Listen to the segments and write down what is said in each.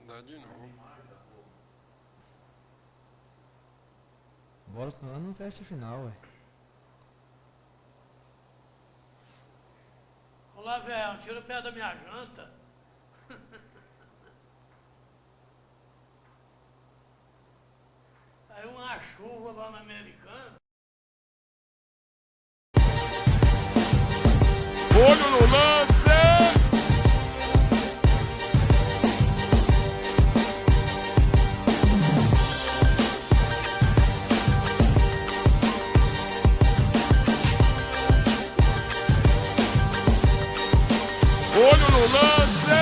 Dá de novo. Bora no teste final, ué. Olá, velho, tira o pé da minha janta. Aí uma chuva lá na Americana. Olho no lance! Olho no lance!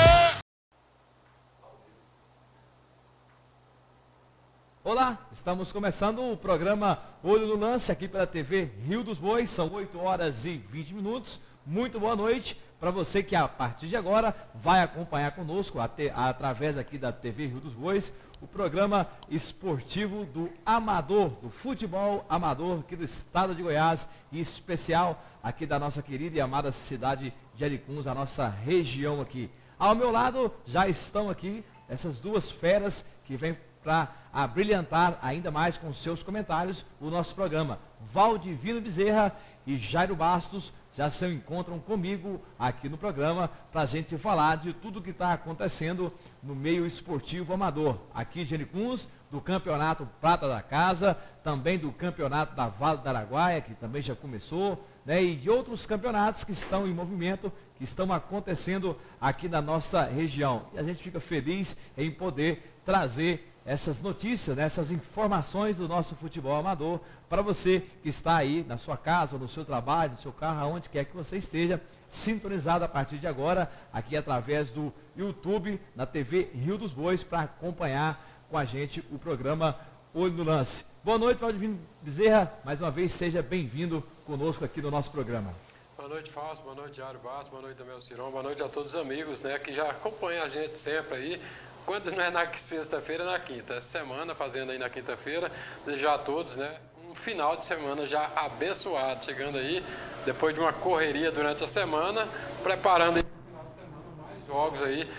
Olá, estamos começando o programa Olho no Lance aqui pela TV Rio dos Bois. São 8 horas e 20 minutos. Muito boa noite para você que a partir de agora vai acompanhar conosco através aqui da TV Rio dos Bois o programa esportivo do amador, do futebol amador aqui do estado de Goiás, em especial aqui da nossa querida e amada cidade de Aricuns, a nossa região aqui. Ao meu lado já estão aqui essas duas feras que vêm para abrilhantar ainda mais com seus comentários o nosso programa. Valdivino Bezerra e Jairo Bastos já se encontram comigo aqui no programa para a gente falar de tudo que está acontecendo no meio esportivo amador. Aqui de Aricuns, do Campeonato Prata da Casa, também do Campeonato da Vale do Araguaia, que também já começou, né, e outros campeonatos que estão em movimento, que estão acontecendo aqui na nossa região. E a gente fica feliz em poder trazer essas notícias, né, essas informações do nosso futebol amador para você que está aí na sua casa, ou no seu trabalho, no seu carro, aonde quer que você esteja, sintonizado a partir de agora, aqui através do YouTube, na TV Rio dos Bois, para acompanhar com a gente o programa Olho no Lance. Boa noite, Valdivino Bezerra, mais uma vez seja bem-vindo conosco aqui no nosso programa. Boa noite, Fausto. Boa noite, Jairo Bastos. Boa noite, Damel Ciron. Boa noite a todos os amigos, né, que já acompanham a gente sempre aí. Quando não é na sexta-feira, é na quinta. Essa semana, fazendo aí na quinta-feira, desejar a todos, né, um final de semana já abençoado. Chegando aí, depois de uma correria durante a semana, preparando aí para o final de semana mais jogos aí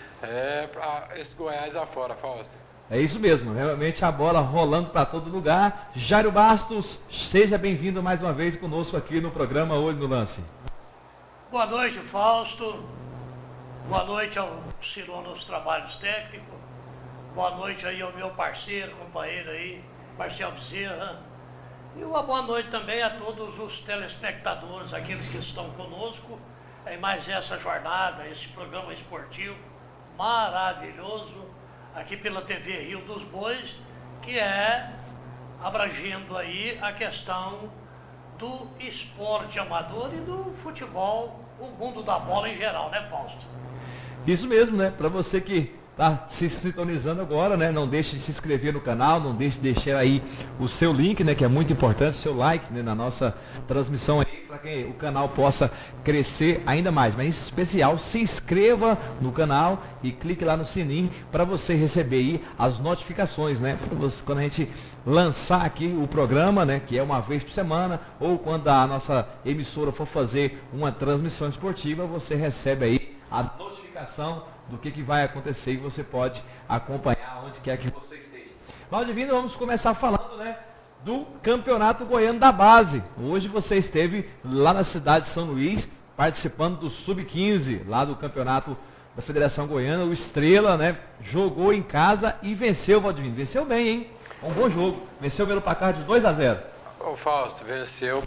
para esse Goiás afora, Fausto. É isso mesmo, realmente a bola rolando para todo lugar. Jairo Bastos, seja bem-vindo mais uma vez conosco aqui no programa Olho no Lance. Boa noite, Fausto. Boa noite ao Ciron dos Trabalhos Técnicos. Boa noite aí ao meu parceiro, companheiro aí, Marcel Bezerra. E uma boa noite também a todos os telespectadores, aqueles que estão conosco em mais essa jornada, esse programa esportivo maravilhoso, aqui pela TV Rio dos Bois, que é abrangendo aí a questão do esporte amador e do futebol, o mundo da bola em geral, né, Fausto? Isso mesmo, né? Para você que está se sintonizando agora, né? Não deixe de se inscrever no canal, não deixe de deixar aí o seu link, né? Que é muito importante, o seu like, né? Na nossa transmissão aí, para que o canal possa crescer ainda mais. Mas em especial, se inscreva no canal e clique lá no sininho para você receber aí as notificações, né? Quando a gente lançar aqui o programa, né? Que é uma vez por semana, ou quando a nossa emissora for fazer uma transmissão esportiva, você recebe aí a notificação do que vai acontecer e você pode acompanhar onde quer que você esteja. Valdivino, vamos começar falando, né, do Campeonato Goiano da Base. Hoje você esteve lá na cidade de São Luís, participando do Sub-15, lá do Campeonato da Federação Goiana. O Estrela, né, jogou em casa e venceu, Valdivino. Venceu bem, hein? Um bom jogo. Venceu pelo placar de 2-0. O Fausto venceu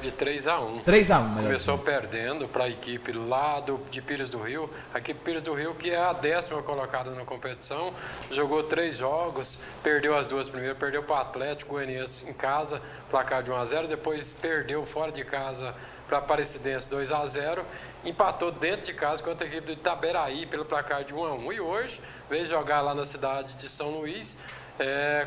de 3-1. 3-1, Começou perdendo para a equipe lá de Pires do Rio. A equipe Pires do Rio, que é a 10ª colocada na competição, jogou 3 jogos, perdeu as 2 primeiras, perdeu para o Atlético Goianiense em casa, placar de 1-0, depois perdeu fora de casa para a Aparecidense 2-0, empatou dentro de casa contra a equipe do Itaberaí pelo placar de 1-1. E hoje veio jogar lá na cidade de São Luís,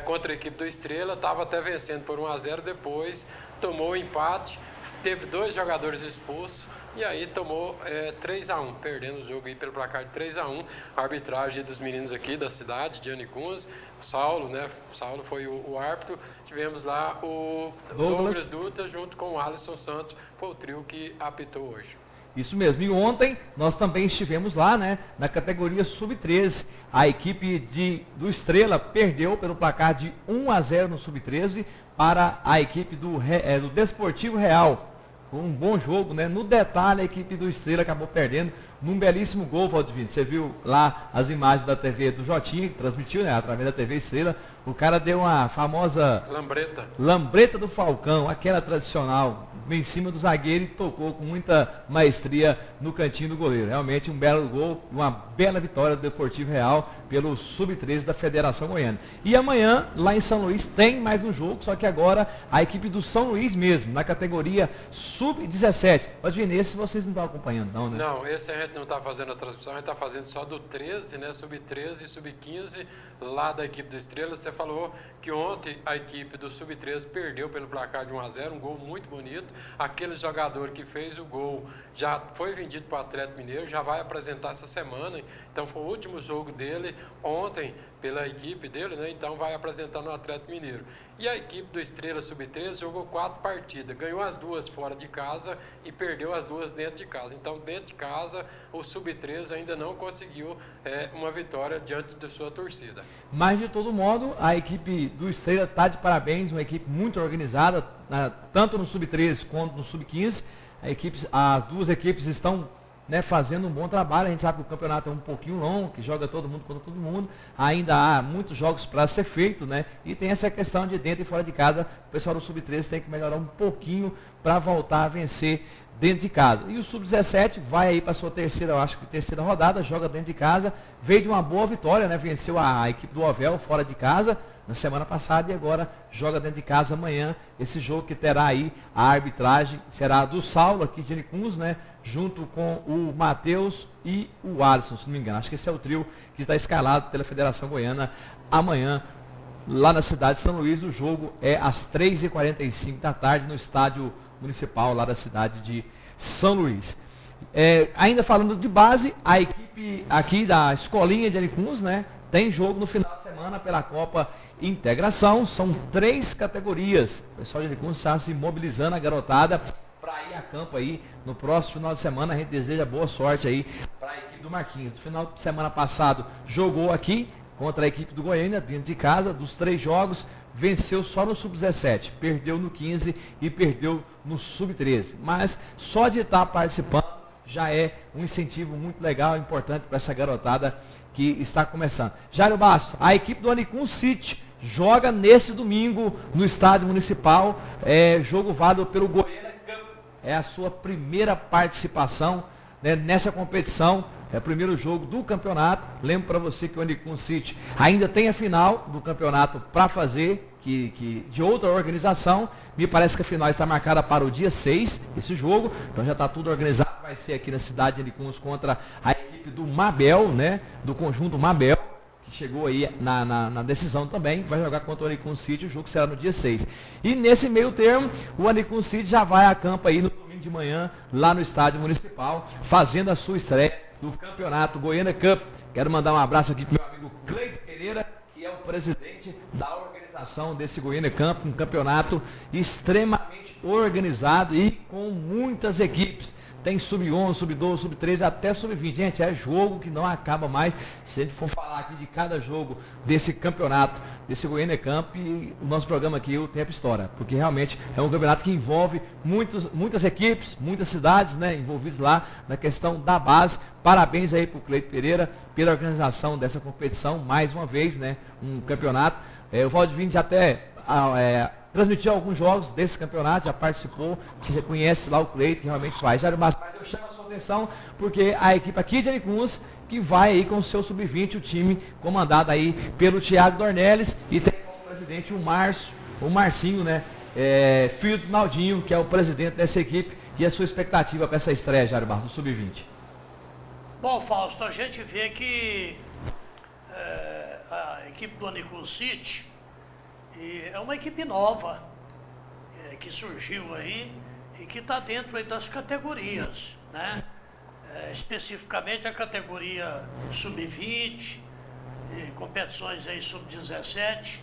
contra a equipe do Estrela, estava até vencendo por 1-0, depois tomou o empate, teve 2 jogadores expulsos e aí tomou 3-1, perdendo o jogo aí pelo placar de 3-1. A arbitragem dos meninos aqui da cidade, de Aricuns, o Saulo, né? O Saulo foi o árbitro. Tivemos lá o Douglas Dutra junto com o Alisson Santos, foi o trio que apitou hoje. Isso mesmo. E ontem nós também estivemos lá, né, na categoria Sub-13. A equipe do Estrela perdeu pelo placar de 1-0 no Sub-13 para a equipe do Desportivo Real. Um bom jogo, né? No detalhe, a equipe do Estrela acabou perdendo num belíssimo gol, Valdivino. Você viu lá as imagens da TV do Jotinha, que transmitiu, né, através da TV Estrela. O cara deu uma famosa lambreta do Falcão, aquela tradicional, em cima do zagueiro, e tocou com muita maestria no cantinho do goleiro. Realmente um belo gol, uma bela vitória do Deportivo Real pelo Sub-13 da Federação Goiana. E amanhã, lá em São Luís, tem mais um jogo, só que agora a equipe do São Luís mesmo, na categoria Sub-17. Valdivino, esse vocês não estão acompanhando, não, né? Não, esse a gente não está fazendo a transmissão, a gente está fazendo só do 13, né? Sub-13 e Sub-15, lá da equipe do Estrela. Você falou que ontem a equipe do Sub-13 perdeu pelo placar de 1-0, um gol muito bonito. Aquele jogador que fez o gol já foi vendido para o Atlético Mineiro, já vai apresentar essa semana. Então foi o último jogo dele ontem pela equipe dele, né? Então vai apresentar no Atlético Mineiro. E a equipe do Estrela Sub-13 jogou 4 partidas, ganhou as 2 fora de casa e perdeu as 2 dentro de casa. Então, dentro de casa, o Sub-13 ainda não conseguiu uma vitória diante de sua torcida. Mas, de todo modo, a equipe do Estrela está de parabéns, uma equipe muito organizada, tanto no Sub-13 quanto no Sub-15. As duas equipes estão, né, fazendo um bom trabalho. A gente sabe que o campeonato é um pouquinho longo, que joga todo mundo contra todo mundo. Ainda há muitos jogos para ser feito, né? E tem essa questão de dentro e fora de casa. O pessoal do Sub-13 tem que melhorar um pouquinho para voltar a vencer dentro de casa. E o Sub-17 vai aí para a sua terceira rodada, joga dentro de casa. Veio de uma boa vitória, né? Venceu a equipe do Ovel fora de casa na semana passada e agora joga dentro de casa amanhã. Esse jogo que terá aí a arbitragem será do Saulo aqui de Aricuns, né? Junto com o Matheus e o Alisson, se não me engano. Acho que esse é o trio que está escalado pela Federação Goiana amanhã, lá na cidade de São Luís. O jogo é às 3h45 da tarde no estádio municipal lá da cidade de São Luís. Ainda falando de base, a equipe aqui da Escolinha de Aricuns, né, tem jogo no final de semana pela Copa Integração. São 3 categorias. O pessoal de Aricuns está se mobilizando, a garotada, para ir a campo aí no próximo final de semana. A gente deseja boa sorte aí para a equipe do Marquinhos. No final de semana passado jogou aqui contra a equipe do Goiânia, dentro de casa. Dos 3 jogos, venceu só no Sub-17, perdeu no 15 e perdeu no Sub-13. Mas só de estar participando já é um incentivo muito legal, importante para essa garotada que está começando. Jário Basto, a equipe do Aricuns City joga nesse domingo no estádio municipal, jogo válido pelo Goiânia Cup. É a sua primeira participação, né, nessa competição. É o primeiro jogo do campeonato. Lembro para você que o Aricuns City ainda tem a final do campeonato para fazer, de outra organização. Me parece que a final está marcada para o dia 6, esse jogo. Então já está tudo organizado. Vai ser aqui na cidade de Aricuns contra a equipe do Mabel, né? Do conjunto Mabel, que chegou aí na decisão também. Vai jogar contra o Aricuns City. O jogo será no dia 6. E nesse meio termo, o Aricuns City já vai a campo aí no domingo de manhã, lá no estádio municipal, fazendo a sua estreia do campeonato Goiânia Cup. Quero mandar um abraço aqui para o meu amigo Cleiton Pereira, que é o presidente da organização desse Goiânia Cup, um campeonato extremamente organizado e com muitas equipes. Tem Sub-11, Sub-12, Sub-13, até Sub-20. Gente, é jogo que não acaba mais. Se a gente for falar aqui de cada jogo desse campeonato, desse Goiânia Cup, e o nosso programa aqui, o tempo estoura. Porque realmente é um campeonato que envolve muitas equipes, muitas cidades, né, envolvidas lá na questão da base. Parabéns aí para o Cleiton Pereira pela organização dessa competição. Mais uma vez, né, um campeonato. O Valdivino já até transmitiu alguns jogos desse campeonato, já participou, que já conhece lá o Cleiton, que realmente faz. Mas eu chamo a sua atenção porque a equipe aqui de Aricuns, que vai aí com o seu Sub-20, o time comandado aí pelo Thiago Dornelles, e tem como presidente o Marcinho, né, filho do Naldinho, que é o presidente dessa equipe. E a sua expectativa para essa estreia, Jário Barros, do Sub-20? Bom, Fausto, a gente vê que a equipe do Aricuns City é uma equipe nova, que surgiu aí e que está dentro aí das categorias, né? Especificamente a categoria Sub-20, competições aí Sub-17.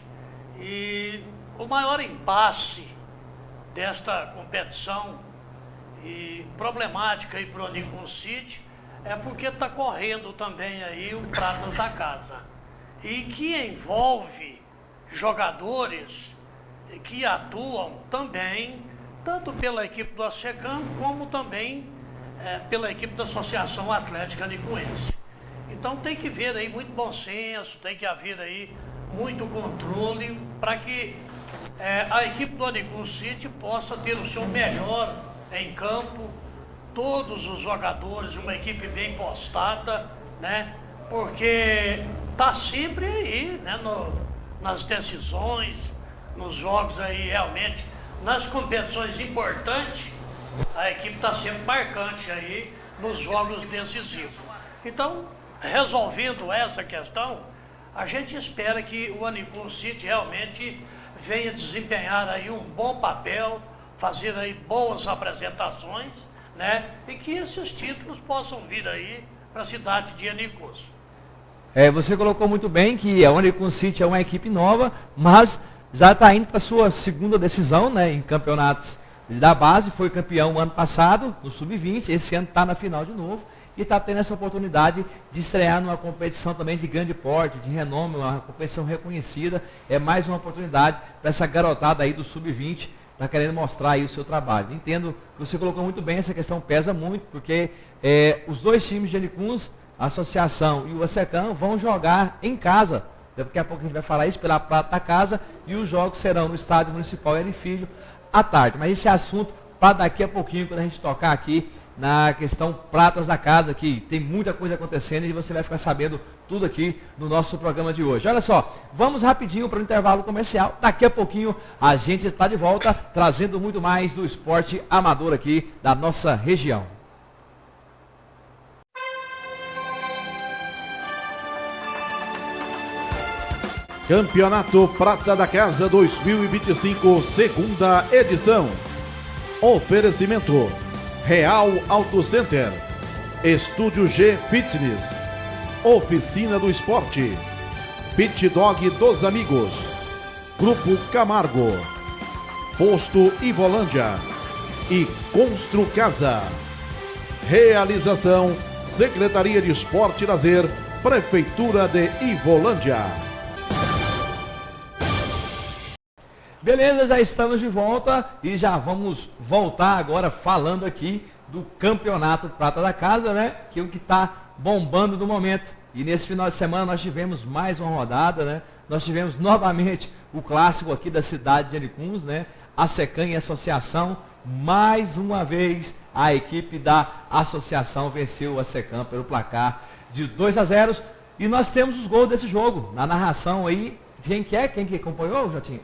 E o maior impasse desta competição E problemática aí para o Anicum City é porque está correndo também aí o Pratas da Casa. E que envolve jogadores que atuam também, tanto pela equipe do ASECAM, como também pela equipe da Associação Atlética Anicuense. Então tem que ver aí muito bom senso, tem que haver aí muito controle para que a equipe do Anicum City possa ter o seu melhor em campo, todos os jogadores, uma equipe bem postada, né? Porque está sempre aí, né? Nas decisões, nos jogos aí realmente, nas competições importantes, a equipe está sempre marcante aí nos jogos decisivos. Então, resolvendo essa questão, a gente espera que o Anicum City realmente venha desempenhar aí um bom papel, fazer aí boas apresentações, né? E que esses títulos possam vir aí para a cidade de Anicus. Você colocou muito bem que a Anicum City é uma equipe nova, mas já está indo para a sua segunda decisão, né, em campeonatos da base. Foi campeão ano passado, no Sub-20, esse ano está na final de novo. E está tendo essa oportunidade de estrear numa competição também de grande porte, de renome, uma competição reconhecida. É mais uma oportunidade para essa garotada aí do Sub-20, está querendo mostrar aí o seu trabalho. Entendo que você colocou muito bem, essa questão pesa muito, porque os dois times de Anicuns, a Associação e o ASECAM, vão jogar em casa. Daqui a pouco a gente vai falar isso pela Prata da Casa, e os jogos serão no Estádio Municipal Eri Filho à tarde. Mas esse assunto para daqui a pouquinho, quando a gente tocar aqui na questão Pratas da Casa, que tem muita coisa acontecendo e você vai ficar sabendo tudo aqui no nosso programa de hoje. Olha só, vamos rapidinho para o intervalo comercial. Daqui a pouquinho a gente está de volta, trazendo muito mais do esporte amador aqui da nossa região. Campeonato Prata da Casa 2025, segunda edição. Oferecimento: Real Auto Center, Estúdio G Fitness, Oficina do Esporte, Pit Dog dos Amigos, Grupo Camargo, Posto Ivolândia e Constru Casa. Realização: Secretaria de Esporte e Lazer, Prefeitura de Ivolândia. Beleza, já estamos de volta e já vamos voltar agora falando aqui do Campeonato Prata da Casa, né? Que é o que está bombando no momento. E nesse final de semana nós tivemos mais uma rodada, né? Nós tivemos novamente o clássico aqui da cidade de Anicuns, né? ASECAM e Associação. Mais uma vez a equipe da Associação venceu o ASECAM pelo placar de 2-0. E nós temos os gols desse jogo. Na narração aí, quem que acompanhou, Jotinho?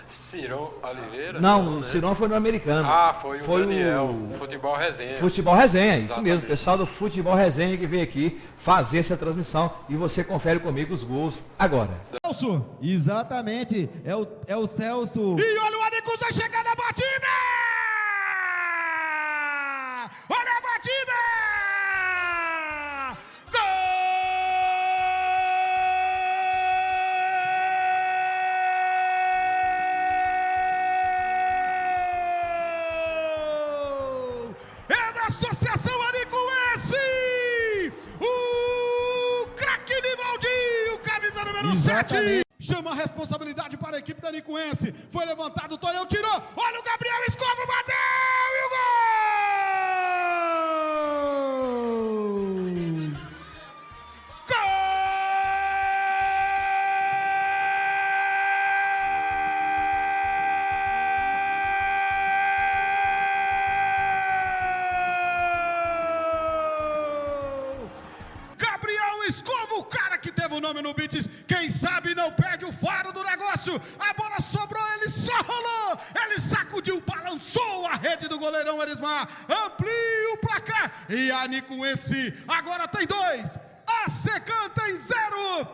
Cirão Oliveira? Não, o Cirão foi no americano. Foi o Daniel, Futebol Resenha. Futebol Resenha, Exatamente. Isso mesmo. O pessoal do Futebol Resenha que veio aqui fazer essa transmissão e você confere comigo os gols agora. Celso! Exatamente, é o Celso. E olha o Anicus vai chegar na batida! Olha a batida! Associação Anicuense, o craque Nivaldinho, camisa número 7. Chama a responsabilidade para a equipe da Anicuense. Foi levantado, o Tonhão tirou. Olha o Gabriel Escova, bateu e o gol! O nome no Beats, quem sabe não perde o faro do negócio. A bola sobrou, ele só rolou, ele sacudiu, balançou a rede do goleirão Erismar, amplia o placar e a Anicuense agora tem 2, a ASECAM tem 0.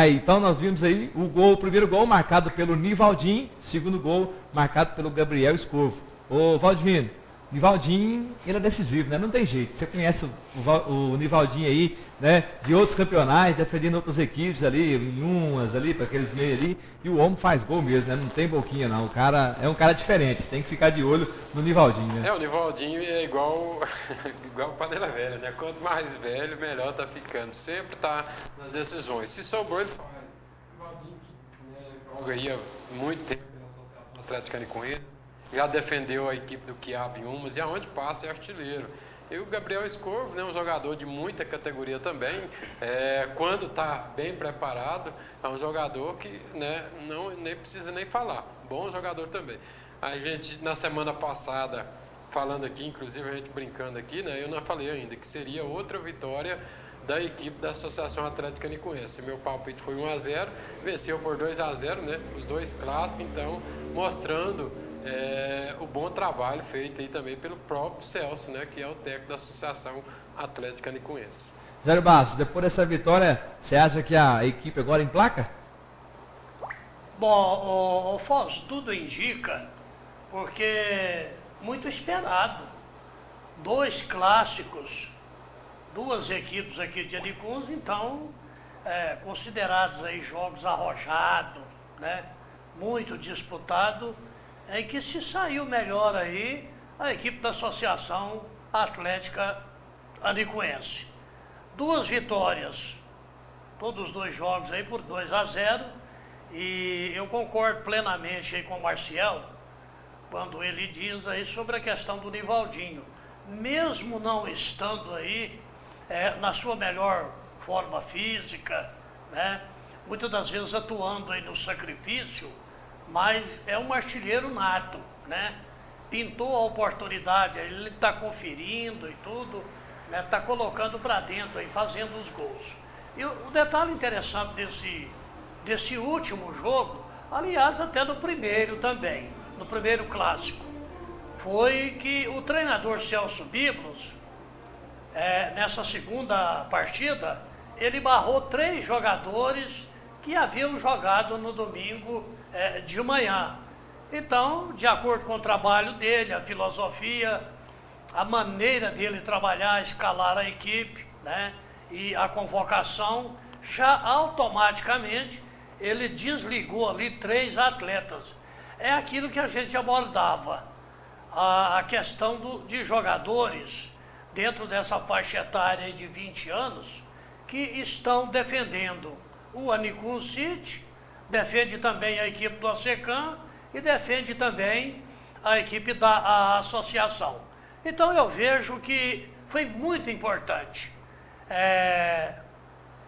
Então nós vimos aí o primeiro gol marcado pelo Nivaldinho, segundo gol marcado pelo Gabriel Escovo. Ô Valdivino, Nivaldinho, ele é decisivo, né? Não tem jeito. Você conhece o Nivaldinho aí, né? De outros campeonatos, defendendo outras equipes ali, em umas ali, para aqueles meios ali. E o homem faz gol mesmo, né? Não tem boquinha não. O cara é um cara diferente. Tem que ficar de olho no Nivaldinho, né? O Nivaldinho é igual panela velha, né? Quanto mais velho, melhor tá ficando. Sempre tá nas decisões. Se sobrou, ele faz. O Nivaldinho, joga aí há muito tempo na Associação Atlética Nicuense. Já defendeu a equipe do Quiabo em umas, e aonde passa é artilheiro. E o Gabriel Escorvo, né, um jogador de muita categoria também, quando está bem preparado, é um jogador que, né, nem precisa nem falar. Bom jogador também. A gente, na semana passada, falando aqui, inclusive a gente brincando aqui, né, eu não falei ainda que seria outra vitória da equipe da Associação Atlética Nicuense. Meu palpite foi 1-0, venceu por 2-0, né, os dois clássicos, então, mostrando o bom trabalho feito aí também pelo próprio Celso, né, que é o técnico da Associação Atlética Nicuense. Jair Bastos, depois dessa vitória, você acha que a equipe agora emplaca? Bom, Fausto, tudo indica, porque muito esperado. 2 clássicos, 2 equipes aqui de Aricuns, então, considerados aí jogos arrojados, né, muito disputado, em que se saiu melhor aí a equipe da Associação Atlética Anicuense. 2 vitórias, todos os 2 jogos aí por 2-0, e eu concordo plenamente aí com o Marcial, quando ele diz aí sobre a questão do Nivaldinho. Mesmo não estando aí na sua melhor forma física, né, muitas das vezes atuando aí no sacrifício, mas é um artilheiro nato, né? Pintou a oportunidade, ele está conferindo e tudo, né? Está colocando para dentro aí, fazendo os gols. E o detalhe interessante desse último jogo, aliás, até do primeiro também, no primeiro clássico, foi que o treinador Celso Biblos, nessa segunda partida, ele barrou 3 jogadores que haviam jogado no domingo de manhã. Então, de acordo com o trabalho dele, a filosofia, a maneira dele trabalhar, escalar a equipe, né, e a convocação, já automaticamente ele desligou ali 3 atletas. É aquilo que a gente abordava, a questão de jogadores dentro dessa faixa etária de 20 anos que estão defendendo o Anicum City, defende também a equipe do ASECAM e defende também a equipe da associação. Então eu vejo que foi muito importante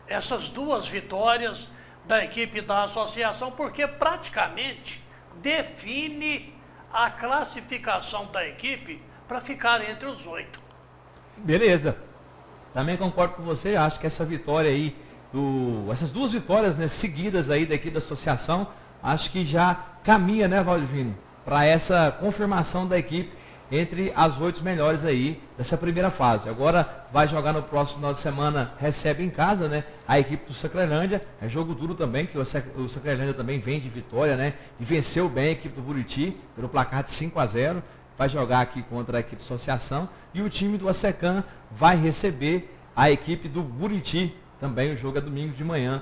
essas 2 vitórias da equipe da associação, porque praticamente define a classificação da equipe para ficar entre os 8. Beleza. Também concordo com você, acho que essa vitória aí, essas 2 vitórias, né, seguidas aí da equipe da associação, acho que já caminha, né, Valdivino, para essa confirmação da equipe entre as 8 melhores aí dessa primeira fase. Agora vai jogar no próximo final de semana, recebe em casa, né, a equipe do Sacrelândia. É jogo duro também, que o Sacrelândia também vem de vitória, né, e venceu bem a equipe do Buriti pelo placar de 5-0. Vai jogar aqui contra a equipe da associação. E o time do ASECAM vai receber a equipe do Buriti. Também o jogo é domingo de manhã,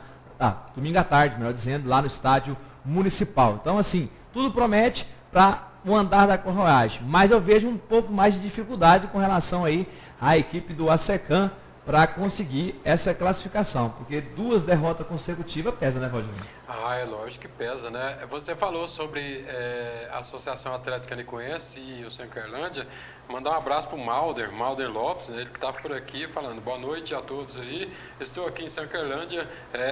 domingo à tarde, melhor dizendo, lá no estádio municipal. Então, assim, tudo promete para o andar da carruagem. Mas eu vejo um pouco mais de dificuldade com relação aí à equipe do ASECAM para conseguir essa classificação. Porque 2 derrotas consecutivas pesa, né, Valdir? É lógico que pesa, né? Você falou sobre a Associação Atlética Nicuense e o Sacrelândia. Mandar um abraço para o Malder Lopes, né? Ele que está por aqui falando boa noite a todos aí. Estou aqui em Sacrelândia,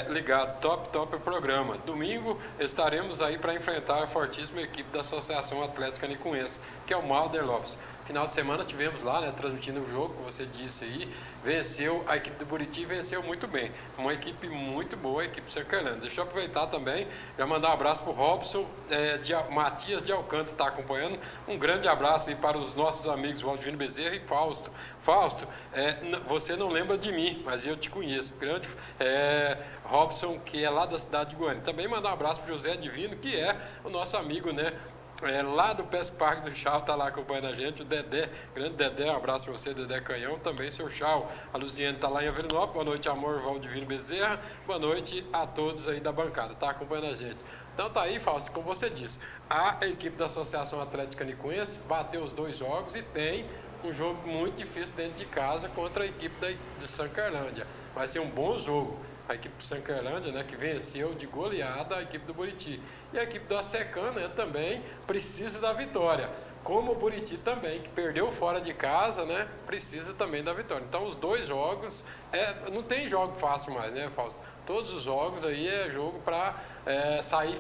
ligado, top o programa. Domingo estaremos aí para enfrentar a fortíssima equipe da Associação Atlética Nicuense, que é o Malder Lopes. Final de semana tivemos lá, né, transmitindo o jogo, que você disse aí, venceu, a equipe do Buriti venceu muito bem, uma equipe muito boa, a equipe Sacrelândia. Deixa eu aproveitar também, já mandar um abraço para o Robson, Matias de Alcântara está acompanhando, um grande abraço aí para os nossos amigos Valdivino Bezerra e Fausto. Fausto, você não lembra de mim, mas eu te conheço, grande Robson, que é lá da cidade de Goiânia. Também mandar um abraço para o José Divino, que é o nosso amigo, né, lá do Pesque Parque do Chau, tá lá acompanhando a gente, o Dedé, grande Dedé, um abraço pra você, Dedé Canhão, também seu Chau, a Luziane tá lá em Avelinópolis, boa noite, amor, Valdivino Bezerra, boa noite a todos aí da bancada, tá acompanhando a gente. Então tá aí, Fausto, como você disse, a equipe da Associação Atlética Nicuense bateu os 2 jogos e tem um jogo muito difícil dentro de casa contra a equipe de Sancarlândia. Vai ser um bom jogo. A equipe do Sancarlândia, né, que venceu de goleada a equipe do Buriti. E a equipe do Acecan, né, também precisa da vitória. Como o Buriti também, que perdeu fora de casa, né, precisa também da vitória. Então os 2 jogos, não tem jogo fácil mais, né, Fausto? Todos os jogos aí é jogo para sair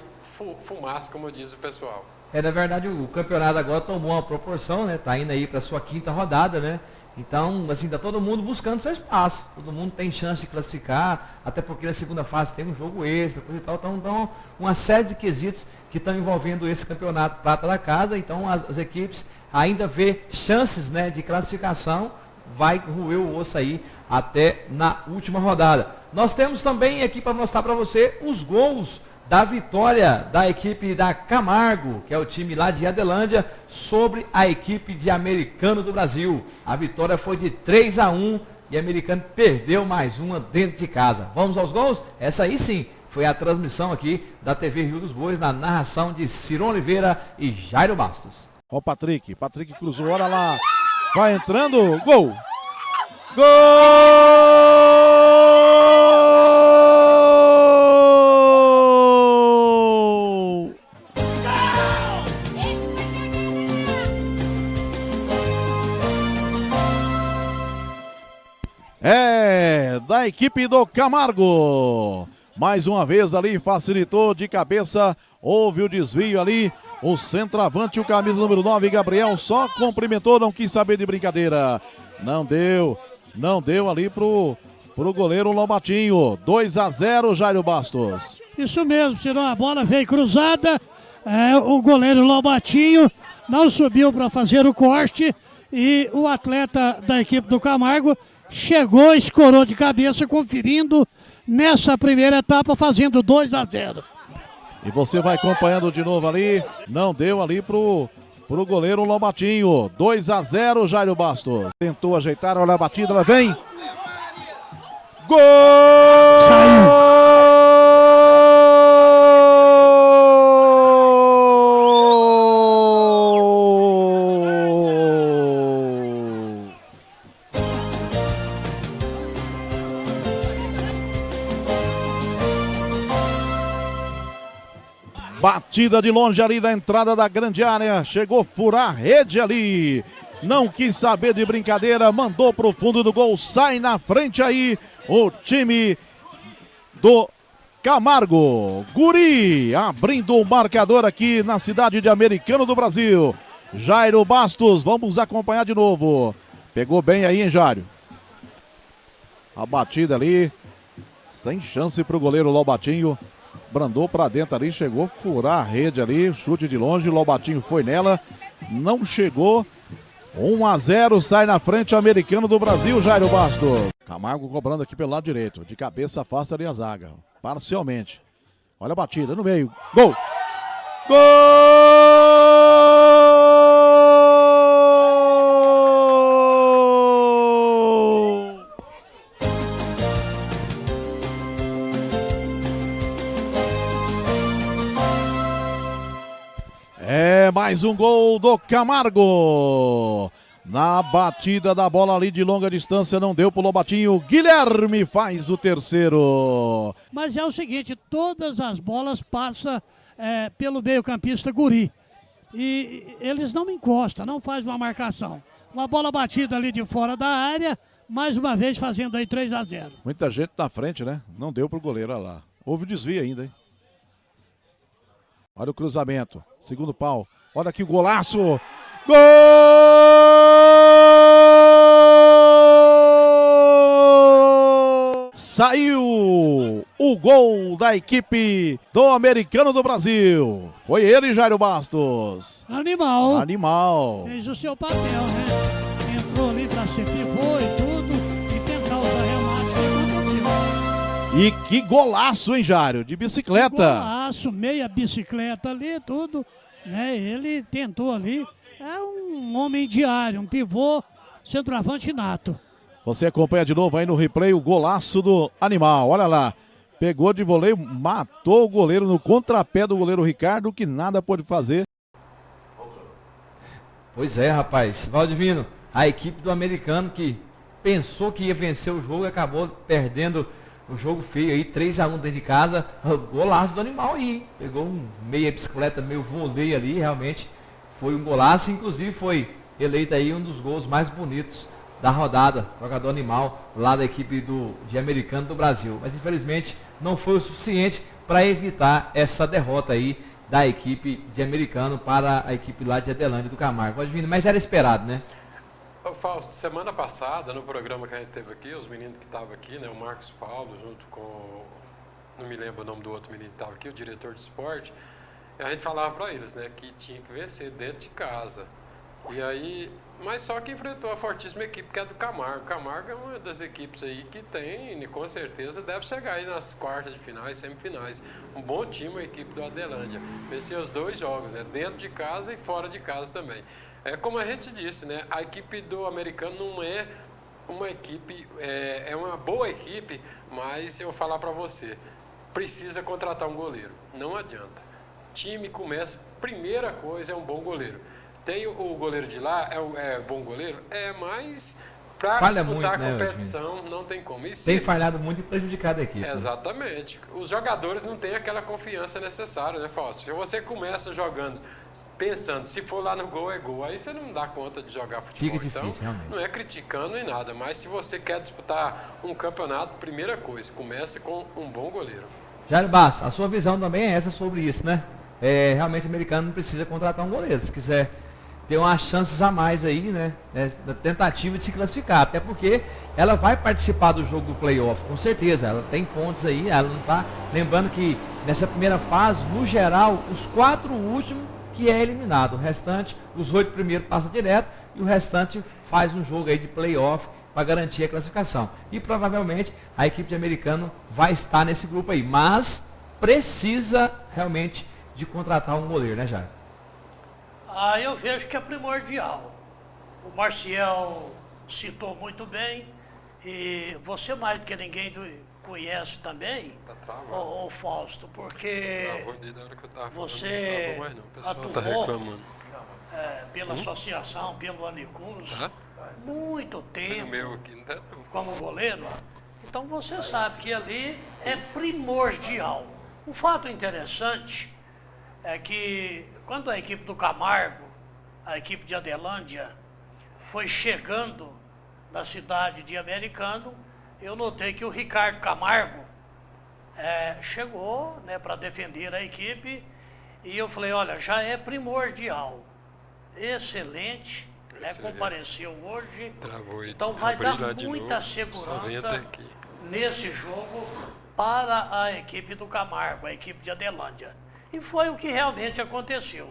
fumaça, como diz o pessoal. Na verdade, o campeonato agora tomou uma proporção, né? Tá indo aí para sua 5ª rodada, né? Então, assim, tá todo mundo buscando seu espaço. Todo mundo tem chance de classificar, até porque na segunda fase tem um jogo extra, coisa e tal. Então, uma série de quesitos que estão envolvendo esse campeonato prata da casa. Então, as equipes ainda vê chances, né, de classificação. Vai roer o osso aí até na última rodada. Nós temos também aqui para mostrar para você os gols da vitória da equipe da Camargo, que é o time lá de Adelândia, sobre a equipe de Americano do Brasil. A vitória foi de 3-1 e Americano perdeu mais uma dentro de casa. Vamos aos gols? Essa aí sim foi a transmissão aqui da TV Rio dos Bois, na narração de Ciron Oliveira e Jairo Bastos. Ó o Patrick cruzou, olha lá, vai entrando, gol! Gol! Da equipe do Camargo. Mais uma vez ali, facilitou de cabeça, houve o desvio ali. O centroavante, o camisa número 9, Gabriel, só cumprimentou, não quis saber de brincadeira. Não deu ali pro goleiro Lobatinho. 2-0, Jairo Bastos. Isso mesmo, tirou a bola, veio cruzada. O goleiro Lobatinho não subiu para fazer o corte. E o atleta da equipe do Camargo chegou, escorou de cabeça, conferindo nessa primeira etapa, fazendo 2-0. E você vai acompanhando de novo ali. Não deu ali pro goleiro Lobatinho. 2-0, Jairo Bastos. Tentou ajeitar, olha a batida, ela vem. Gol! Saiu. Batida de longe ali da entrada da grande área. Chegou a furar a rede ali. Não quis saber de brincadeira. Mandou pro fundo do gol. Sai na frente aí o time do Camargo. Guri abrindo o marcador aqui na cidade de Americano do Brasil. Jairo Bastos, vamos acompanhar de novo. Pegou bem aí, hein, Jairo? A batida ali. Sem chance pro goleiro Lobatinho. Brandou pra dentro ali, chegou a furar a rede ali, chute de longe, Lobatinho foi nela, não chegou. 1-0, sai na frente o Americano do Brasil, Jairo Bastos. Camargo cobrando aqui pelo lado direito, de cabeça afasta ali a zaga, parcialmente. Olha a batida no meio, gol! Gol! Mais um gol do Camargo. Na batida da bola ali de longa distância, não deu pro Lobatinho. Guilherme faz o terceiro. Mas é o seguinte, todas as bolas passam pelo meio-campista Guri. E eles não encostam, não faz uma marcação. Uma bola batida ali de fora da área, mais uma vez fazendo aí 3-0. Muita gente na frente, né? Não deu pro goleiro, olha lá. Houve desvio ainda, hein? Olha o cruzamento, segundo pau. Olha aqui o golaço. Gol! Saiu o gol da equipe do Americano do Brasil. Foi ele, Jairo Bastos. Animal. Fez o seu papel, né? Entrou ali pra ser pivô e tudo. E tentar usar remate. E que golaço, hein, Jairo? De bicicleta. Que golaço, meia bicicleta ali, tudo. né? Ele tentou ali, é um homem diário, um pivô, centroavante nato. Você acompanha de novo aí no replay o golaço do Animal, olha lá. Pegou de voleio, matou o goleiro no contrapé do goleiro Ricardo, que nada pôde fazer. Pois é, rapaz. Valdivino, a equipe do americano que pensou que ia vencer o jogo e acabou perdendo o jogo feio aí, 3-1 dentro de casa. Golaço do Animal aí. Pegou um meia bicicleta, meio voleio ali, realmente foi um golaço. Inclusive foi eleito aí um dos gols mais bonitos da rodada, jogador Animal, lá da equipe de americano do Brasil. Mas infelizmente não foi o suficiente para evitar essa derrota aí da equipe de americano para a equipe lá de Adelândia do Camargo. Mas era esperado, né? Ô, Fausto, semana passada, no programa que a gente teve aqui, os meninos que estavam aqui, né, o Marcos Paulo, junto com, não me lembro o nome do outro menino que estava aqui, o diretor de esporte, a gente falava para eles, né, que tinha que vencer dentro de casa. E aí, mas só que enfrentou a fortíssima equipe que é do Camargo. O Camargo é uma das equipes aí que tem, e com certeza deve chegar aí nas quartas de finais, semifinais. Um bom time, a equipe do Adelândia. Venceu os 2 jogos, né? Dentro de casa e fora de casa também. É como a gente disse, né? A equipe do americano não é uma equipe, é uma boa equipe, mas eu vou falar para você, precisa contratar um goleiro. Não adianta. Time começa, primeira coisa é um bom goleiro. Tem o goleiro de lá, é bom goleiro? mas para disputar muito, a competição, né, não tem como. Tem falhado muito e prejudicado a equipe. Exatamente. Né? Os jogadores não têm aquela confiança necessária, né, Fausto? Se você começa jogando, pensando, se for lá no gol, é gol, aí você não dá conta de jogar futebol. Fica difícil, então, realmente. Não é criticando nem nada, mas se você quer disputar um campeonato, primeira coisa, comece com um bom goleiro. Jair Basta, a sua visão também é essa sobre isso, né? Realmente o americano não precisa contratar um goleiro, se quiser ter umas chances a mais aí, né? Da tentativa de se classificar. Até porque ela vai participar do jogo do playoff, com certeza. Ela tem pontos aí, ela não tá. Lembrando que nessa primeira fase, no geral, os 4 últimos que é eliminado. O restante, os 8 primeiros passam direto e o restante faz um jogo aí de playoff para garantir a classificação. E provavelmente a equipe de americano vai estar nesse grupo aí. Mas precisa realmente de contratar um goleiro, né, Jair? Eu vejo que é primordial. O Marcial citou muito bem, e você mais do que ninguém conhece também, o Fausto, porque você atuou pela associação, pelo Anicuns, muito tempo como goleiro. Então você sabe que ali é primordial. Um fato interessante é que quando a equipe do Camargo, a equipe de Adelândia, foi chegando na cidade de Americano, eu notei que o Ricardo Camargo chegou, né, para defender a equipe, e eu falei, olha, já é primordial, excelente, né, compareceu hoje, então vai dar muita segurança nesse jogo para a equipe do Camargo, a equipe de Adelândia. E foi o que realmente aconteceu.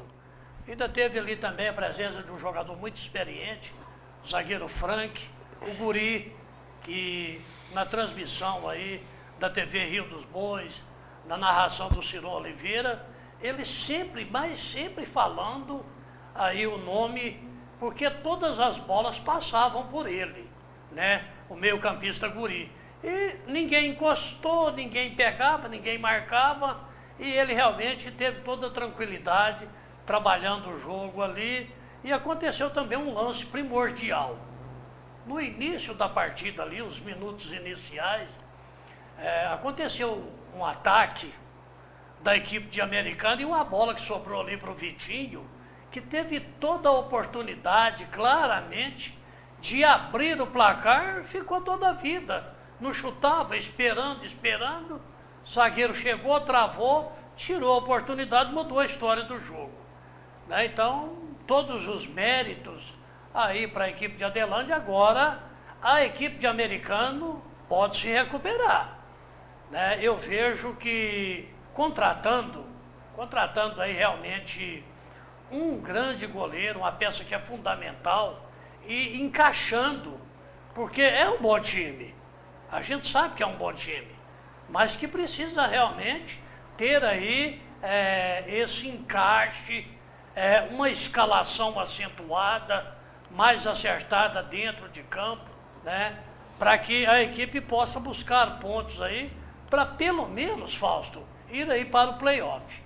Ainda teve ali também a presença de um jogador muito experiente, o zagueiro Frank, o Guri, que na transmissão aí da TV Rio dos Bois, na narração do Ciro Oliveira, ele sempre, mas sempre falando aí o nome, porque todas as bolas passavam por ele, né? O meio-campista Guri. E ninguém encostou, ninguém pegava, ninguém marcava, e ele realmente teve toda a tranquilidade, trabalhando o jogo ali, e aconteceu também um lance primordial. No início da partida ali, os minutos iniciais, aconteceu um ataque da equipe de Americana e uma bola que sobrou ali para o Vitinho, que teve toda a oportunidade, claramente, de abrir o placar, ficou toda a vida. Não chutava, esperando, zagueiro chegou, travou, tirou a oportunidade, mudou a história do jogo. Né? Então, todos os méritos aí para a equipe de Adelândia. Agora, a equipe de Americano pode se recuperar. Né? Eu vejo que contratando aí realmente um grande goleiro, uma peça que é fundamental, e encaixando, porque é um bom time. A gente sabe que é um bom time, mas que precisa realmente ter aí esse encaixe uma escalação acentuada, mais acertada dentro de campo, né? Para que a equipe possa buscar pontos aí, para pelo menos, Fausto, ir aí para o playoff.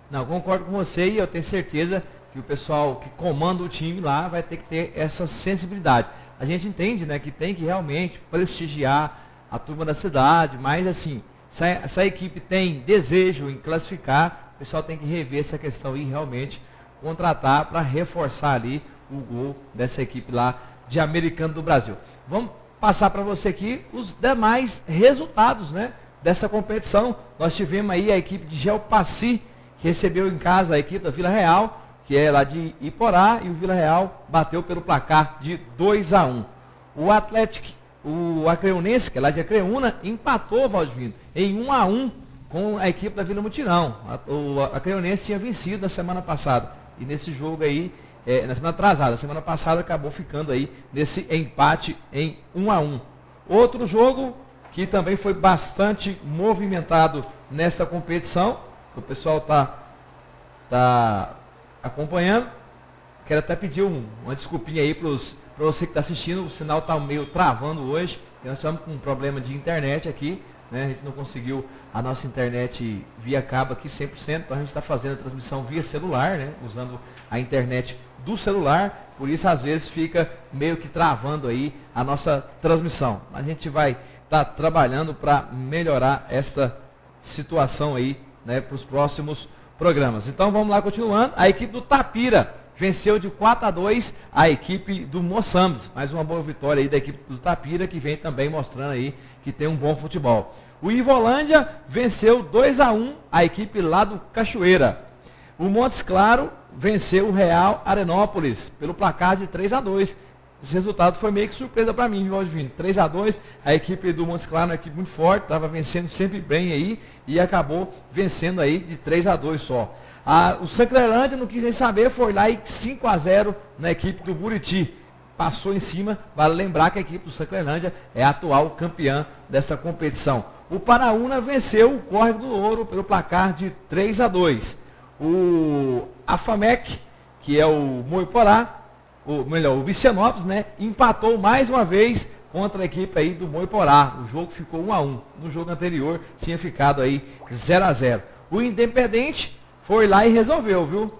Não, concordo com você e eu tenho certeza que o pessoal que comanda o time lá vai ter que ter essa sensibilidade. A gente entende, né, que tem que realmente prestigiar a turma da cidade, mas assim, se a equipe tem desejo em classificar, o pessoal tem que rever essa questão e realmente contratar para reforçar ali o gol dessa equipe lá de Americano do Brasil. Vamos passar para você aqui os demais resultados, né, dessa competição. Nós tivemos aí a equipe de Gelpaci, que recebeu em casa a equipe da Vila Real, que é lá de Iporá, e o Vila Real bateu pelo placar de 2-1. O Atlético, o Acreunense, que é lá de Acreúna, empatou, Valdivino, em 1-1 com a equipe da Vila Mutirão. O Acreunense tinha vencido na semana passada. E nesse jogo aí, na semana atrasada, semana passada acabou ficando aí nesse empate em 1-1. Outro jogo que também foi bastante movimentado nesta competição, o pessoal tá acompanhando. Quero até pedir uma desculpinha aí para você que está assistindo, o sinal está meio travando hoje, nós estamos com um problema de internet aqui, né? A gente não conseguiu a nossa internet via cabo aqui 100%, então a gente está fazendo a transmissão via celular, né? Usando a internet do celular, por isso às vezes fica meio que travando aí a nossa transmissão. A gente vai estar trabalhando para melhorar esta situação aí, né, para os próximos programas. Então vamos lá, continuando. A equipe do Tapira venceu de 4-2 a equipe do Moçambes. Mais uma boa vitória aí da equipe do Tapira, que vem também mostrando aí que tem um bom futebol. O Ivolândia venceu 2-1 a equipe lá do Cachoeira. O Montes Claro venceu o Real Arenópolis pelo placar de 3-2. Esse resultado foi meio que surpresa para mim, Valdivino. 3-2, a equipe do Montes Claro é uma equipe muito forte, estava vencendo sempre bem aí e acabou vencendo aí de 3-2 só. O Sanclerlândia não quis nem saber, foi lá e 5-0 na equipe do Buriti. Passou em cima, vale lembrar que a equipe do Sanclerlândia é a atual campeã dessa competição. O Paraúna venceu o Córrego do Ouro pelo placar de 3-2. O Afamec, que é o Moiporá, o Vicianópolis, né, empatou mais uma vez contra a equipe aí do Moiporá. O jogo ficou 1-1. No jogo anterior tinha ficado aí 0-0. O Independente foi lá e resolveu, viu?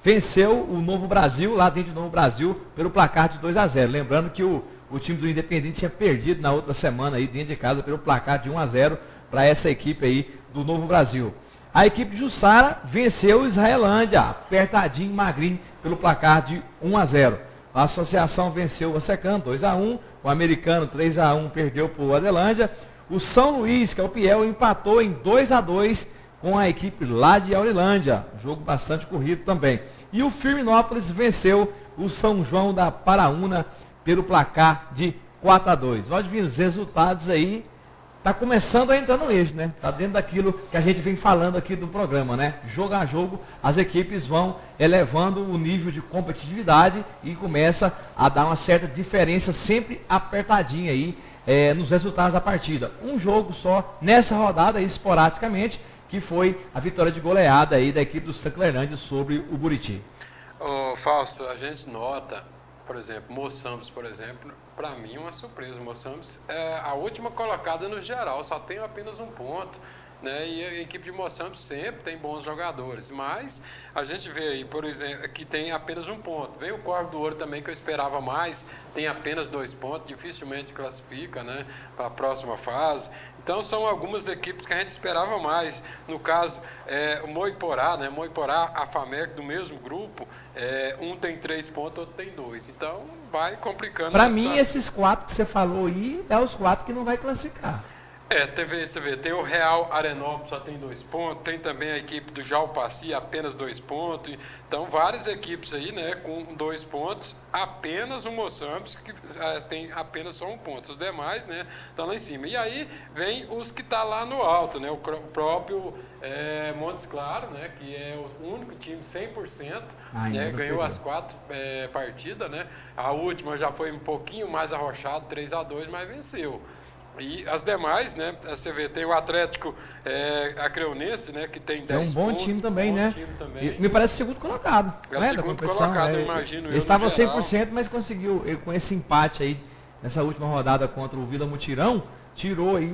Venceu o Novo Brasil, lá dentro do Novo Brasil, pelo placar de 2-0. Lembrando que o time do Independente tinha perdido na outra semana aí dentro de casa pelo placar de 1-0 para essa equipe aí do Novo Brasil. A equipe de Jussara venceu o Israelândia, apertadinho, magrinho, pelo placar de 1-0. A Associação venceu o Secam 2-1, o Americano 3-1 perdeu para o Adelândia. O São Luís, que é o Piel, empatou em 2-2 com a equipe lá de Aurilândia. Jogo bastante corrido também. E o Firminópolis venceu o São João da Paraúna pelo placar de 4-2. Pode vir os resultados aí. Está começando a entrar no eixo, né? Está dentro daquilo que a gente vem falando aqui do programa, né? Jogo a jogo, as equipes vão elevando o nível de competitividade e começa a dar uma certa diferença sempre apertadinha aí nos resultados da partida. Um jogo só nessa rodada, esporadicamente, que foi a vitória de goleada aí da equipe do Sanclerlândia sobre o Buriti. Fausto, a gente nota, por exemplo, Moçambes, por exemplo, para mim uma surpresa. Moçambes é a última colocada no geral, só tem apenas um ponto, né? E a equipe de Moçambes sempre tem bons jogadores, mas a gente vê aí, por exemplo, que tem apenas um ponto. Vem o Córrego do Ouro também, que eu esperava mais, tem apenas 2 pontos, dificilmente classifica, né, para a próxima fase. Então são algumas equipes que a gente esperava mais. No caso, o Moiporá, né? Moiporá, a FAMEC do mesmo grupo, um tem 3 pontos, outro tem 2. Então vai complicando. Para mim, esses 4 que você falou aí, é os 4 que não vai classificar. Você vê, tem o Real Arenópolis, só tem 2 pontos, tem também a equipe do Jalpaci, apenas 2 pontos, então várias equipes aí, né, com 2 pontos, apenas o Moçambes, que tem apenas só 1 ponto, os demais, né, estão lá em cima. E aí vem os que estão lá no alto, né, o próprio Montes Claro, né, que é o único time 100%, né, ganhou as 4 partidas, né, a última já foi um pouquinho mais arrochado, 3-2, mas venceu. E as demais, né? Você vê, tem o Atlético Acreonense, né? Que tem 10 É um bom pontos. time também, né? Time também. E me parece segundo colocado. É o né, da segundo competição. colocado, eu imagino. Ele estava 100%, mas conseguiu, com esse empate aí, nessa última rodada contra o Vila Mutirão, tirou aí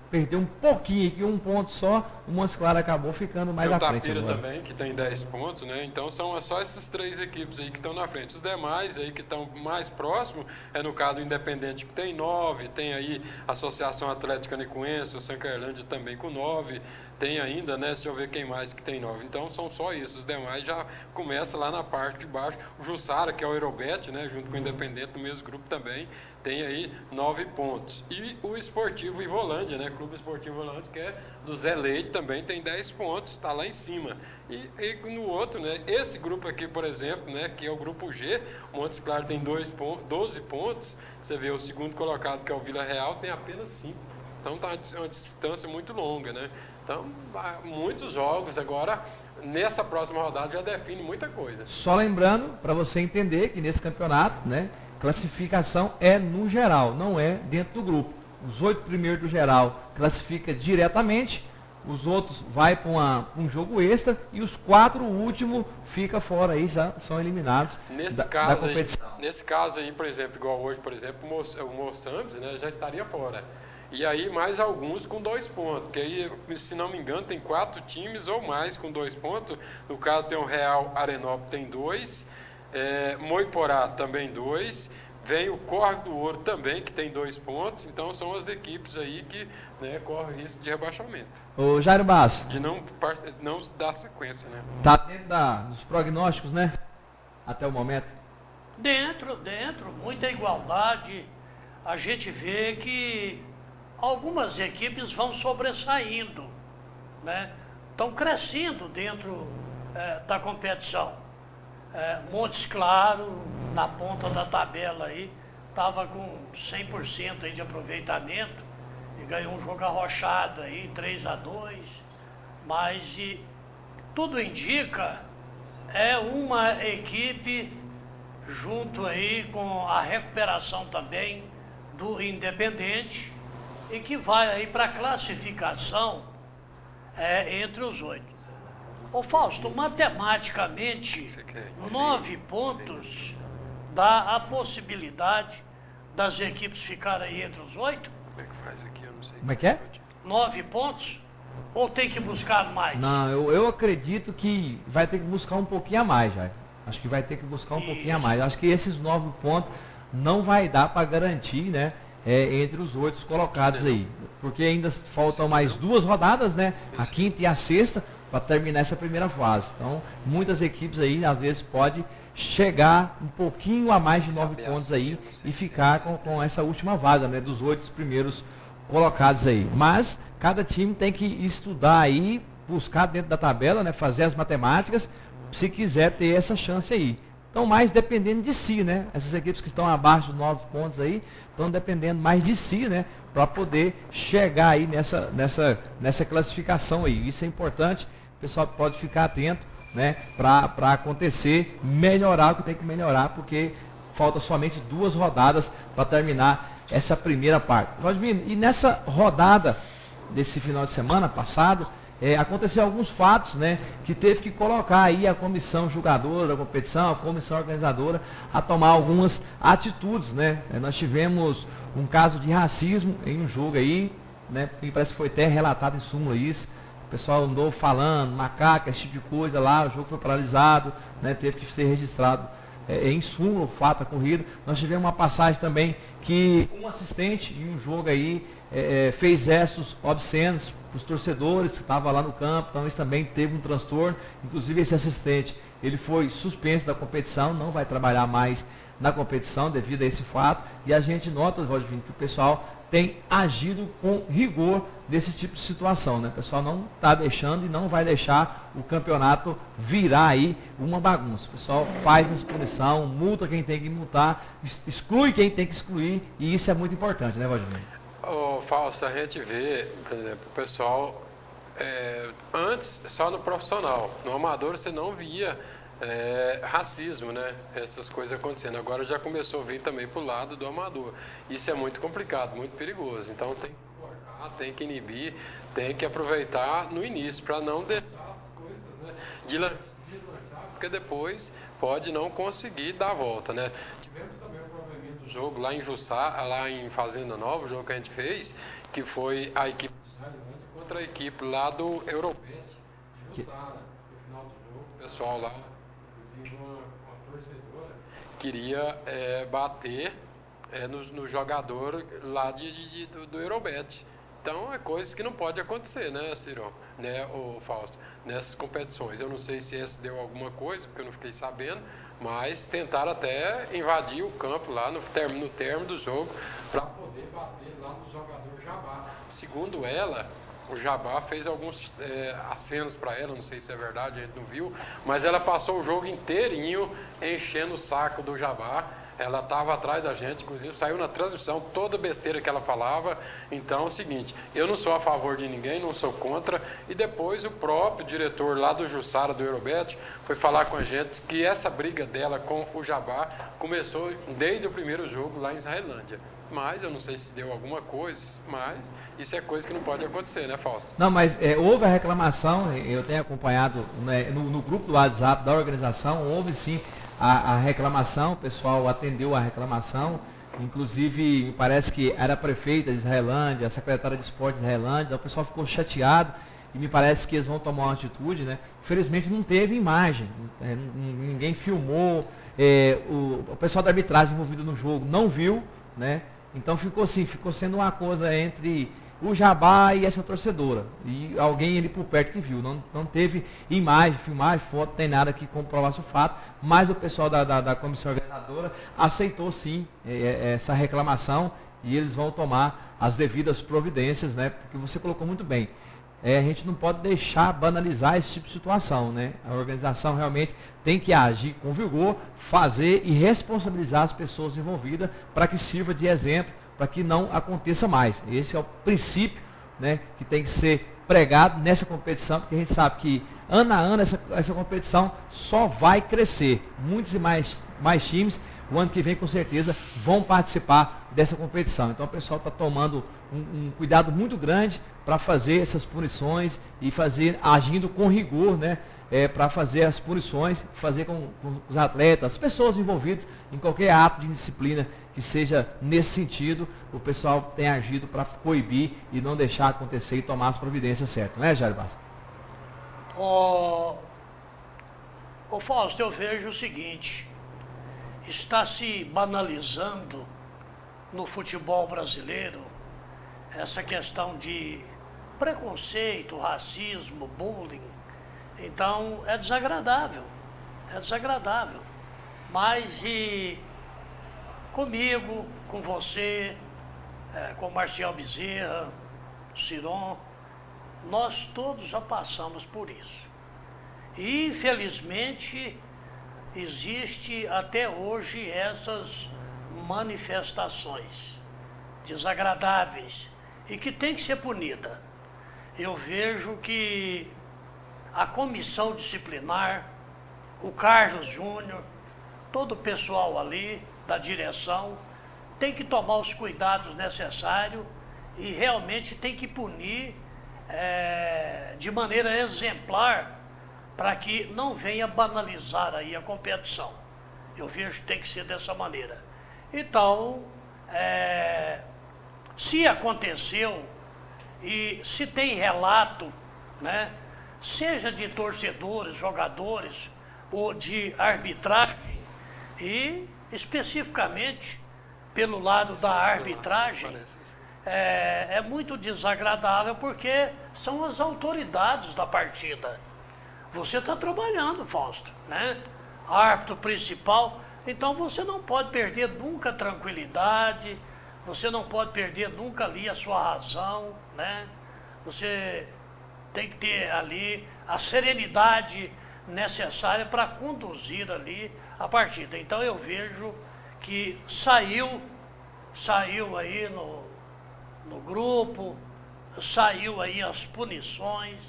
perdeu um pouquinho aqui, um ponto só, o Montes Claros acabou ficando mais Tem à o frente Tapira agora. também, que tem 10 pontos, né? Então são só essas 3 equipes aí que estão na frente. Os demais aí que estão mais próximos, no caso o Independente que tem 9, tem aí a Associação Atlética Nicuense, o São Carlândia também com 9, tem ainda, né? Deixa eu ver quem mais que tem 9. Então são só isso, os demais já começa lá na parte de baixo. O Jussara, que é o Aerobet, né? Junto com o Independente, no mesmo grupo também, tem aí 9 pontos. E o Esportivo Ivolândia, né? Clube Esportivo Ivolândia, que é do Zé Leite, também tem 10 pontos, está lá em cima. E no outro, né? Esse grupo aqui, por exemplo, né? Que é o grupo G, o Montes Claros tem 12 pontos. Você vê o segundo colocado, que é o Vila Real, tem apenas 5. Então está uma distância muito longa, né? Então, muitos jogos agora, nessa próxima rodada, já define muita coisa. Só lembrando, para você entender que nesse campeonato, né, classificação é no geral, não é dentro do grupo. Os 8 primeiros do geral classifica diretamente, os outros vai para um jogo extra e os 4 últimos fica fora aí, já são eliminados da competição. Nesse caso aí, por exemplo, igual hoje, por exemplo, o Moçambis, né, já estaria fora. E aí mais alguns com 2 pontos, que aí, se não me engano, tem 4 times ou mais com 2 pontos. No caso tem o Real Arenópolis, tem 2, Moiporá também 2, vem o Córrego do Ouro também, que tem 2 pontos. Então são as equipes aí que, né, correm risco de rebaixamento. Ô Jairo Basso. De não dar sequência, né? Tá dentro dos prognósticos, né? Até o momento. Dentro, muita igualdade. A gente vê que algumas equipes vão sobressaindo, né? Estão crescendo dentro da competição. Montes Claros, na ponta da tabela aí, estava com 100% aí de aproveitamento e ganhou um jogo arrochado aí, 3-2, mas tudo indica uma equipe junto aí com a recuperação também do Independente, e que vai aí para a classificação entre os 8. Ô Fausto, matematicamente, 9 pontos dá a possibilidade das equipes ficarem aí entre os 8? Como é que faz aqui? Eu não sei. Como é que é? 9 pontos? Ou tem que buscar mais? Não, eu acredito que vai ter que buscar um pouquinho a mais, já. Acho que vai ter que buscar um pouquinho a mais. Acho que esses 9 pontos não vai dar para garantir, né? Entre os 8 colocados aí. Porque ainda faltam mais 2 rodadas, né? A quinta e a sexta, para terminar essa primeira fase. Então, muitas equipes aí, às vezes, pode chegar um pouquinho a mais de 9 pontos aí e ficar com essa última vaga, né? Dos 8 primeiros colocados aí. Mas, cada time tem que estudar aí, buscar dentro da tabela, né? Fazer as matemáticas, se quiser ter essa chance aí. Então, mais dependendo de si, né? Essas equipes que estão abaixo dos 9 pontos aí, estão dependendo mais de si, né? Para poder chegar aí nessa classificação aí. Isso é importante, o pessoal pode ficar atento, né? Para acontecer, melhorar o que tem que melhorar, porque falta somente 2 rodadas para terminar essa primeira parte. Rodvino, e nessa rodada desse final de semana passado, aconteceu alguns fatos, né, que teve que colocar aí a comissão julgadora da competição, a comissão organizadora, a tomar algumas atitudes, né? Nós tivemos um caso de racismo em um jogo aí, né? Me parece que foi até relatado em súmula isso. O pessoal andou falando, macaco, esse tipo de coisa lá, o jogo foi paralisado, né? Teve que ser registrado em súmula o fato ocorrido. Nós tivemos uma passagem também que um assistente em um jogo aí fez gestos obscenos para os torcedores que estavam lá no campo, então isso também teve um transtorno. Inclusive esse assistente, ele foi suspenso da competição, não vai trabalhar mais na competição devido a esse fato, e a gente nota, Rodrigo, que o pessoal tem agido com rigor desse tipo de situação, né? O pessoal não está deixando e não vai deixar o campeonato virar aí uma bagunça. O pessoal faz a punição, multa quem tem que multar, exclui quem tem que excluir, e isso é muito importante, né, Rodrigo? Fausto, a gente vê, por exemplo, o pessoal, antes só no profissional, no amador você não via racismo, né? Essas coisas acontecendo. Agora já começou a vir também para o lado do amador. Isso é muito complicado, muito perigoso. Então tem que cortar, tem que inibir, tem que aproveitar no início para não deixar as coisas, né, deslanchar, porque depois pode não conseguir dar a volta, né? Tivemos também o problema do jogo lá em Jussara, lá em Fazenda Nova, o jogo que a gente fez, que foi a equipe contra a equipe lá do Eurobet de Jussara. No final do jogo, o pessoal lá, inclusive uma torcedora, queria bater no jogador lá do Eurobet. Então, é coisas que não pode acontecer, né, Ciro? Né, o Fausto? Nessas competições. Eu não sei se esse deu alguma coisa, porque eu não fiquei sabendo, mas tentaram até invadir o campo lá no término do jogo para poder bater lá no jogador Jabá. Segundo ela, o Jabá fez alguns acenos para ela, não sei se é verdade, a gente não viu, mas ela passou o jogo inteirinho enchendo o saco do Jabá. Ela estava atrás da gente, inclusive saiu na transmissão toda besteira que ela falava. Então é o seguinte, eu não sou a favor de ninguém, não sou contra. E depois o próprio diretor lá do Jussara, do Eurobet, foi falar com a gente que essa briga dela com o Jabá começou desde o primeiro jogo lá em Israelândia. Mas eu não sei se deu alguma coisa, mas isso é coisa que não pode acontecer, né, Fausto? Não, mas houve a reclamação, eu tenho acompanhado, né, no grupo do WhatsApp da organização, houve sim a reclamação, o pessoal atendeu a reclamação, inclusive me parece que era a prefeita de Israelândia, a secretária de esporte de Israelândia, o pessoal ficou chateado e me parece que eles vão tomar uma atitude, né? Infelizmente não teve imagem, ninguém filmou, o pessoal da arbitragem envolvido no jogo não viu, né? Então ficou sendo uma coisa entre o Jabá e essa torcedora. E alguém ali por perto que viu. Não teve imagem, filmagem, foto, tem nada que comprovasse o fato, mas o pessoal da comissão organizadora aceitou sim essa reclamação e eles vão tomar as devidas providências, né? Porque você colocou muito bem. A gente não pode deixar banalizar esse tipo de situação, né? A organização realmente tem que agir com vigor, fazer e responsabilizar as pessoas envolvidas para que sirva de exemplo, para que não aconteça mais. Esse é o princípio, né, que tem que ser pregado nessa competição, porque a gente sabe que ano a ano essa competição só vai crescer. Muitos e mais times, o ano que vem com certeza, vão participar dessa competição. Então o pessoal está tomando um cuidado muito grande para fazer essas punições e agindo com rigor, né, para fazer as punições, fazer com os atletas, as pessoas envolvidas em qualquer ato de disciplina que seja nesse sentido, o pessoal tem agido para coibir e não deixar acontecer e tomar as providências certas, não é, Jair Basta? Ô Fausto, eu vejo o seguinte, está se banalizando no futebol brasileiro essa questão de preconceito, racismo, bullying. Então é desagradável, mas comigo, com você, com o Marcial Bezerra, Ciron, nós todos já passamos por isso. E, infelizmente, existe até hoje essas manifestações desagradáveis e que tem que ser punida. Eu vejo que a comissão disciplinar, o Carlos Júnior, todo o pessoal ali da direção tem que tomar os cuidados necessários e realmente tem que punir de maneira exemplar para que não venha banalizar aí a competição. Eu vejo que tem que ser dessa maneira. Então, se aconteceu e se tem relato, né, seja de torcedores, jogadores ou de arbitragem, e especificamente pelo lado da arbitragem, é muito desagradável porque são as autoridades da partida. Você está trabalhando, Fausto, né? Árbitro principal, então você não pode perder nunca a tranquilidade, você não pode perder nunca ali a sua razão, né? Você tem que ter ali a serenidade necessária para conduzir ali a partida. Então eu vejo que saiu aí no grupo, saiu aí as punições,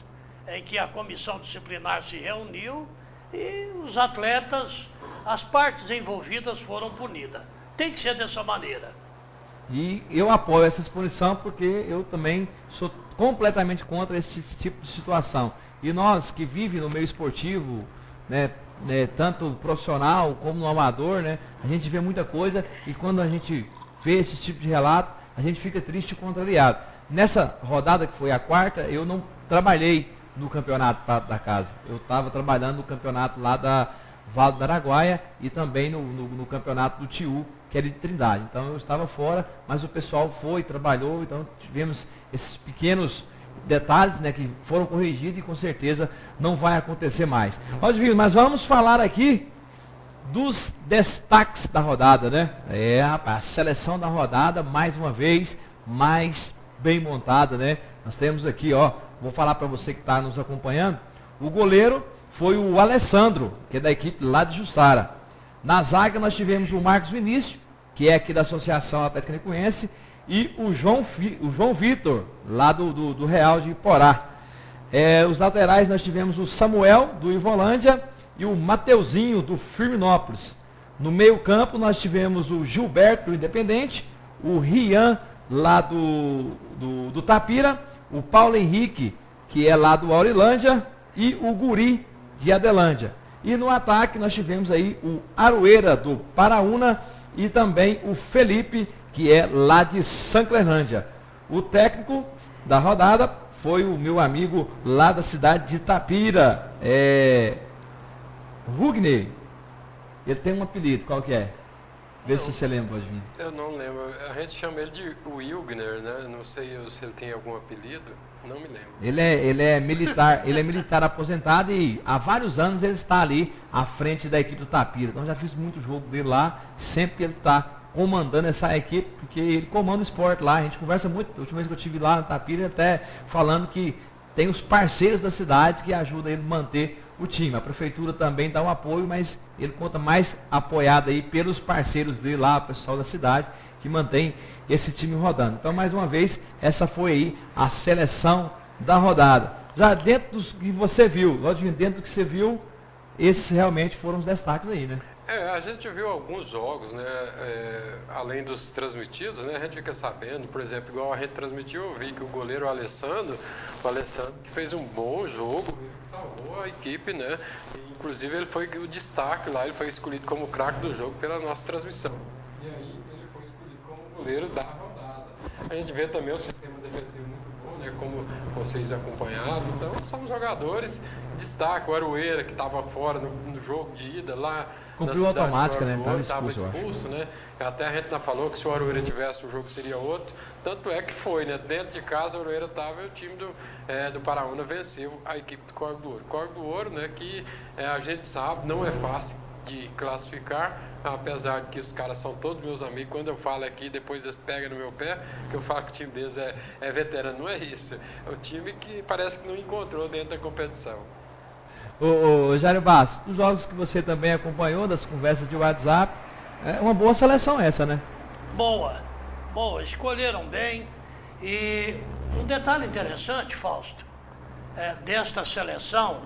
em que a comissão disciplinar se reuniu e os atletas, as partes envolvidas foram punidas. Tem que ser dessa maneira. E eu apoio essa punição porque eu também sou completamente contra esse tipo de situação. E nós que vivemos no meio esportivo, né, tanto profissional como no amador, né, a gente vê muita coisa e quando a gente vê esse tipo de relato, a gente fica triste e contrariado. Nessa rodada que foi a quarta, eu não trabalhei no campeonato da casa. Eu estava trabalhando no campeonato lá da Vale do Araguaia e também no campeonato do Tiu, que é de Trindade. Então eu estava fora, mas o pessoal foi, trabalhou, então tivemos esses pequenos detalhes, né, que foram corrigidos e com certeza não vai acontecer mais. Rodrigo, mas vamos falar aqui dos destaques da rodada, né? A seleção da rodada, mais uma vez, mais bem montada, né? Nós temos aqui, ó, vou falar para você que está nos acompanhando, o goleiro foi o Alessandro, que é da equipe lá de Jussara. Na zaga nós tivemos o Marcos Vinícius, que é aqui da Associação Atlética Nicuense, e o João Vitor, lá do Real de Iporá. Os laterais nós tivemos o Samuel, do Ivolândia, e o Mateuzinho, do Firminópolis. No meio campo nós tivemos o Gilberto, do Independente, o Rian, lá do Tapira, o Paulo Henrique, que é lá do Aurilândia, e o Guri, de Adelândia. E no ataque nós tivemos aí o Aroeira, do Paraúna, e também o Felipe, que é lá de Sanclerlândia. O técnico da rodada foi o meu amigo lá da cidade de Tapira, Rugner. Ele tem um apelido, qual que é? Vê se você lembra, Rodinho. Eu não lembro. A gente chama ele de Wilgner, né? Não sei se ele tem algum apelido. Não me lembro. Ele é militar aposentado e há vários anos ele está ali à frente da equipe do Tapira. Então já fiz muito jogo dele lá, sempre que ele está comandando essa equipe, porque ele comanda o esporte lá. A gente conversa muito, a última vez que eu estive lá no Tapira, até falando que tem os parceiros da cidade que ajudam ele a manter o time. A prefeitura também dá um apoio, mas ele conta mais apoiado aí pelos parceiros dele lá, o pessoal da cidade, que mantém esse time rodando. Então, mais uma vez, essa foi aí a seleção da rodada. Já dentro do que você viu, dentro do que você viu, esses realmente foram os destaques aí, né? A gente viu alguns jogos, né, além dos transmitidos, né, a gente fica sabendo, por exemplo, igual a gente transmitiu, eu vi que o goleiro Alessandro que fez um bom jogo, salvou a equipe, né, e, inclusive ele foi o destaque lá, ele foi escolhido como craque do jogo pela nossa transmissão. E aí ele foi escolhido como goleiro da rodada. A gente vê também o sistema defensivo muito bom, né, como vocês acompanharam, então são jogadores de destaque, o Aroeira que estava fora no jogo de ida lá, cumpriu automática, né? Estava expulso, né? Até a gente não falou que se o Aroeira tivesse, o jogo seria outro. Tanto é que foi, né? Dentro de casa, o Aroeira estava e o time do Paraúna venceu a equipe do Córrego do Ouro. Córrego do Ouro, né? Que a gente sabe, não é fácil de classificar, apesar de que os caras são todos meus amigos. Quando eu falo aqui, depois eles pegam no meu pé, que eu falo que o time deles é veterano. Não é isso. É o time que parece que não encontrou dentro da competição. Ô Jairo Bastos, os jogos que você também acompanhou, das conversas de WhatsApp, é uma boa seleção essa, né? Boa, escolheram bem. E um detalhe interessante, Fausto, desta seleção,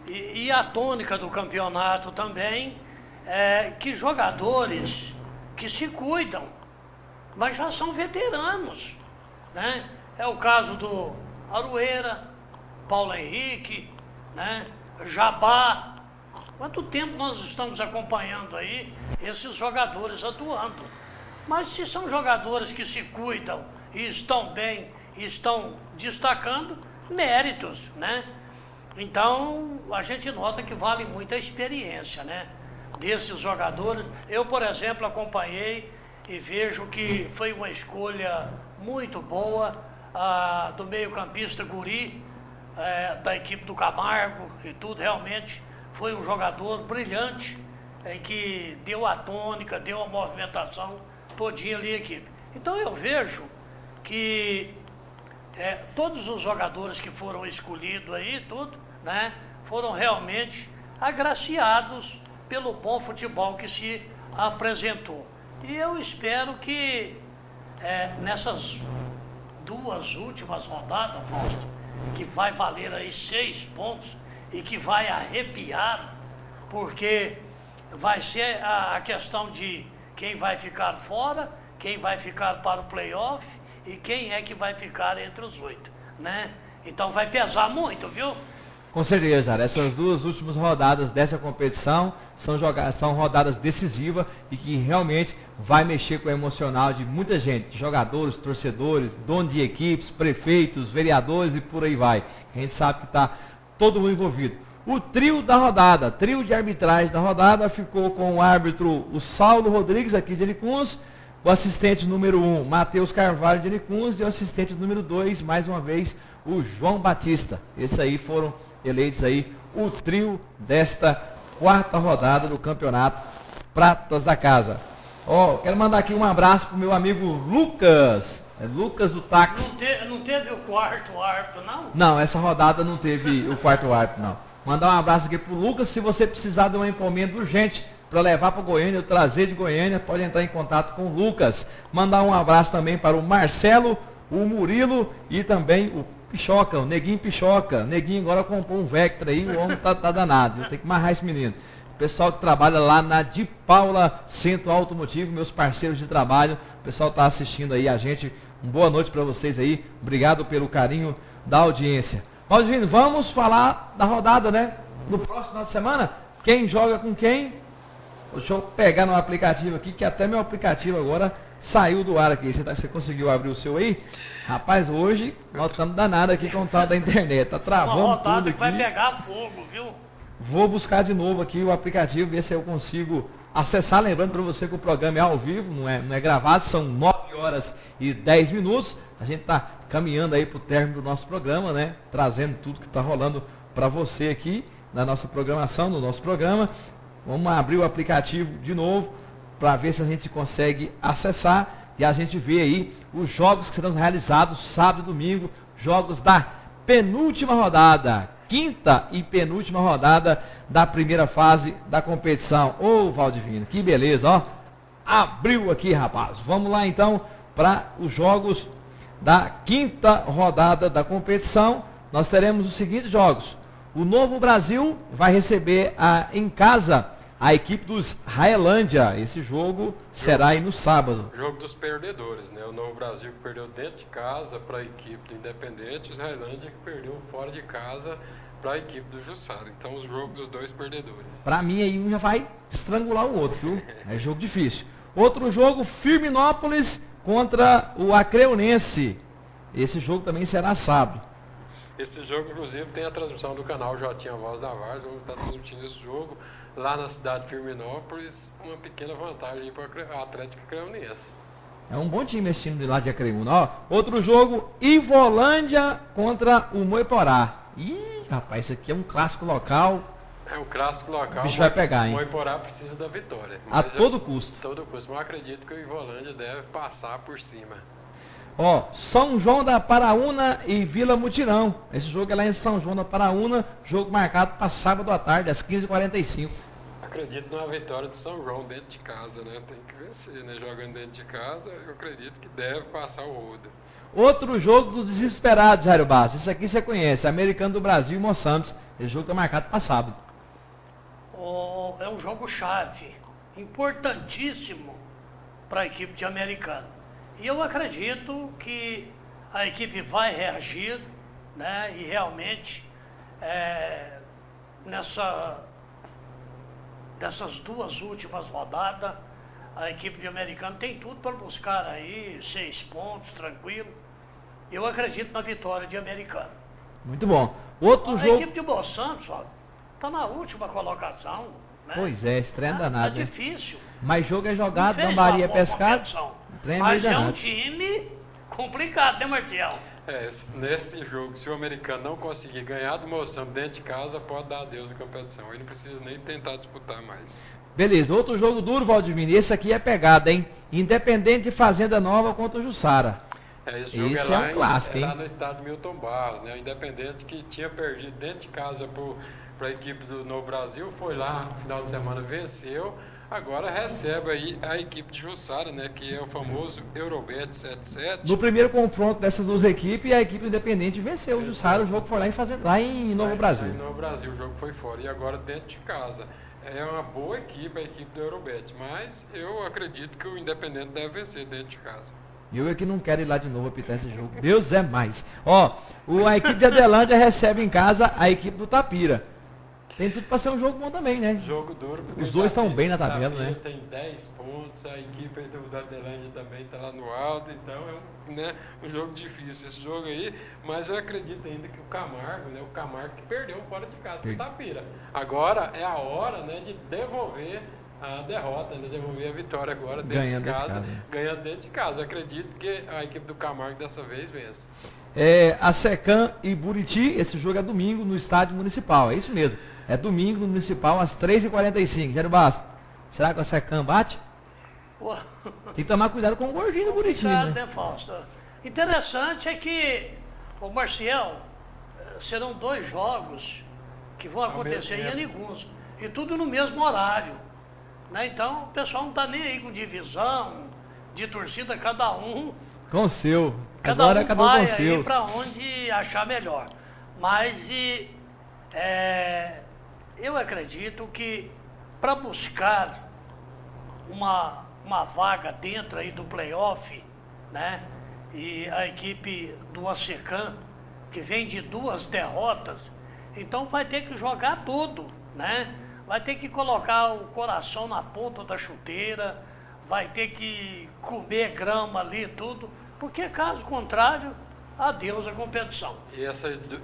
e a tônica do campeonato também, que jogadores que se cuidam, mas já são veteranos, né? É o caso do Aroeira, Paulo Henrique, né? Jabá. Quanto tempo nós estamos acompanhando aí esses jogadores atuando? Mas se são jogadores que se cuidam e estão bem, e estão destacando, méritos, né? Então, a gente nota que vale muito a experiência, né? Desses jogadores. Eu, por exemplo, acompanhei e vejo que foi uma escolha muito boa do meio-campista Guri, da equipe do Camargo e tudo. Realmente foi um jogador brilhante, que deu a tônica, deu a movimentação todinha ali a equipe. Então eu vejo que todos os jogadores que foram escolhidos aí, tudo, né, foram realmente agraciados pelo bom futebol que se apresentou. E eu espero que nessas duas últimas rodadas, Fausto, que vai valer aí 6 pontos e que vai arrepiar, porque vai ser a questão de quem vai ficar fora, quem vai ficar para o playoff e quem é que vai ficar entre os 8, né? Então vai pesar muito, viu? Com certeza, Jara. Essas duas últimas rodadas dessa competição são rodadas decisivas e que realmente vai mexer com o emocional de muita gente, jogadores, torcedores, donos de equipes, prefeitos, vereadores e por aí vai. A gente sabe que está todo mundo envolvido. O trio da rodada, trio de arbitragem da rodada ficou com o árbitro o Saulo Rodrigues aqui de Aricuns, o assistente número 1, Matheus Carvalho de Aricuns, e o assistente número 2, mais uma vez, o João Batista. Esses aí foram eleitos aí o trio desta quarta rodada do campeonato Pratas da Casa. Quero mandar aqui um abraço pro meu amigo Lucas, Lucas do táxi. Não teve o quarto árbitro, não? Não, essa rodada não teve o quarto árbitro, não. Mandar um abraço aqui pro Lucas. Se você precisar de uma encomenda urgente para levar para Goiânia, ou trazer de Goiânia, pode entrar em contato com o Lucas. Mandar um abraço também para o Marcelo, o Murilo e também o Pichoca, o Neguinho Pichoca. Neguinho agora comprou um Vectra aí, o homem tá danado. Eu tenho que amarrar esse menino. O pessoal que trabalha lá na de Paula Centro Automotivo, meus parceiros de trabalho, o pessoal tá assistindo aí a gente. Uma boa noite para vocês aí. Obrigado pelo carinho da audiência. Valdivino, vamos falar da rodada, né? No próximo final de semana, quem joga com quem? Deixa eu pegar no aplicativo aqui, que até meu aplicativo agora saiu do ar aqui. Você conseguiu abrir o seu aí? Rapaz, hoje nós estamos danados aqui com o tal da internet. Tá travando uma rodada tudo aqui. Que vai pegar fogo, viu? Vou buscar de novo aqui o aplicativo, ver se eu consigo acessar. Lembrando para você que o programa é ao vivo, não é gravado, são 9 horas e 10 minutos. A gente está caminhando aí para o término do nosso programa, né? Trazendo tudo que está rolando para você aqui na nossa programação, no nosso programa. Vamos abrir o aplicativo de novo para ver se a gente consegue acessar e a gente vê aí os jogos que serão realizados sábado e domingo, jogos da penúltima rodada, quinta e penúltima rodada da primeira fase da competição. Ô, Valdivino, que beleza, ó. Abriu aqui, rapaz. Vamos lá então para os jogos da quinta rodada da competição. Nós teremos os seguintes jogos. O Novo Brasil vai receber em casa a equipe dos Raelândia. Esse jogo será aí no sábado. Jogo dos perdedores, né? O Novo Brasil que perdeu dentro de casa para a equipe do Independente, os Raelândia que perdeu fora de casa para a equipe do Jussara. Então, os jogos dos dois perdedores. Para mim, aí um já vai estrangular o outro, viu? É jogo difícil. Outro jogo, Firminópolis contra o Acreonense. Esse jogo também será sábado. Esse jogo, inclusive, tem a transmissão do canal Jotinha Voz da Vars. Vamos estar transmitindo esse jogo lá na cidade de Firminópolis. Uma pequena vantagem para o Atlético Acreonense. É um bom time esse time de lá de Acreúna. Ó, outro jogo, Ivolândia contra o Moiporá. Ih, rapaz, isso aqui é um clássico local. É um clássico local. O bicho vai pegar, hein? O Moiporá precisa da vitória. A todo custo. A todo custo. Mas eu acredito que o Ivolândia deve passar por cima. Ó, São João da Paraúna e Vila Mutirão. Esse jogo é lá em São João da Paraúna. Jogo marcado para sábado à tarde, às 15h45. Acredito numa vitória do São João dentro de casa, né? Tem que vencer, né? Jogando dentro de casa, eu acredito que deve passar o rodo. Outro jogo dos desesperados, Jairo Bassi. Esse aqui você conhece, Americano do Brasil e Moçambique. Esse jogo está marcado para sábado. É um jogo chave, importantíssimo para a equipe de Americano. E eu acredito que a equipe vai reagir, né? E realmente dessas duas últimas rodadas, a equipe de Americano tem tudo para buscar aí 6 pontos, tranquilo. Eu acredito na vitória de Americano. Muito bom. Outro jogo... A equipe de Bom Santos está na última colocação. Né? Pois é, estreia danado. Tá difícil. Mas jogo é jogado, Gambari é pescado. Mas é um time complicado, né, Marcial? Nesse jogo, se o Americano não conseguir ganhar do Moçambique dentro de casa, pode dar adeus na competição. Ele não precisa nem tentar disputar mais. Beleza, outro jogo duro, Valdivino. Esse aqui é pegada, hein? Independente de Fazenda Nova contra o Jussara. Esse é um clássico, hein? Lá no estado de Milton Barros, né? O Independente que tinha perdido dentro de casa para a equipe do Novo Brasil, foi lá no final de semana, venceu. Agora recebe aí a equipe de Jussara, né? Que é o famoso Eurobet 77. No primeiro confronto dessas duas equipes, a equipe Independente venceu o Jussara. O jogo foi lá em Novo Brasil. Lá em Novo Brasil, o jogo foi fora. E agora dentro de casa. é uma boa equipe, a equipe do Eurobet, mas eu acredito que o Independente deve vencer dentro de casa. Eu é que não quero ir lá de novo apitar esse jogo. Deus é mais. Ó, a equipe de Adelândia recebe em casa a equipe do Tapira. Tem tudo para ser um jogo bom também, né? Jogo duro. Os dois estão bem na tabela, né? Tem 10 pontos, a equipe do Adelândia também está lá no alto, então é um jogo difícil esse jogo aí, mas eu acredito ainda que o Camargo que perdeu fora de casa para o Tapira. Agora é a hora, né, de devolver a derrota, né, devolver a vitória agora dentro de casa, ganhando dentro de casa. Eu acredito que a equipe do Camargo dessa vez vence. A Secam e Buriti, esse jogo é domingo no estádio municipal, é isso mesmo. É domingo no Municipal, às 3h45. Jairo Bastos, será que a Secam bate? Tem que tomar cuidado com o gordinho do Buriti, né? Fausto? Interessante é que, o Marcial, serão 2 jogos que vão acontecer em Aniguns. E tudo no mesmo horário. Né? Então, o pessoal não está nem aí com divisão, de torcida, cada um. Com o seu. Cada um vai aí para onde achar melhor. Mas eu acredito que para buscar uma vaga dentro aí do playoff, né? E a equipe do Secam, que vem de 2 derrotas, então vai ter que jogar tudo, né? Vai ter que colocar o coração na ponta da chuteira, vai ter que comer grama ali e tudo, porque caso contrário, adeus a competição. E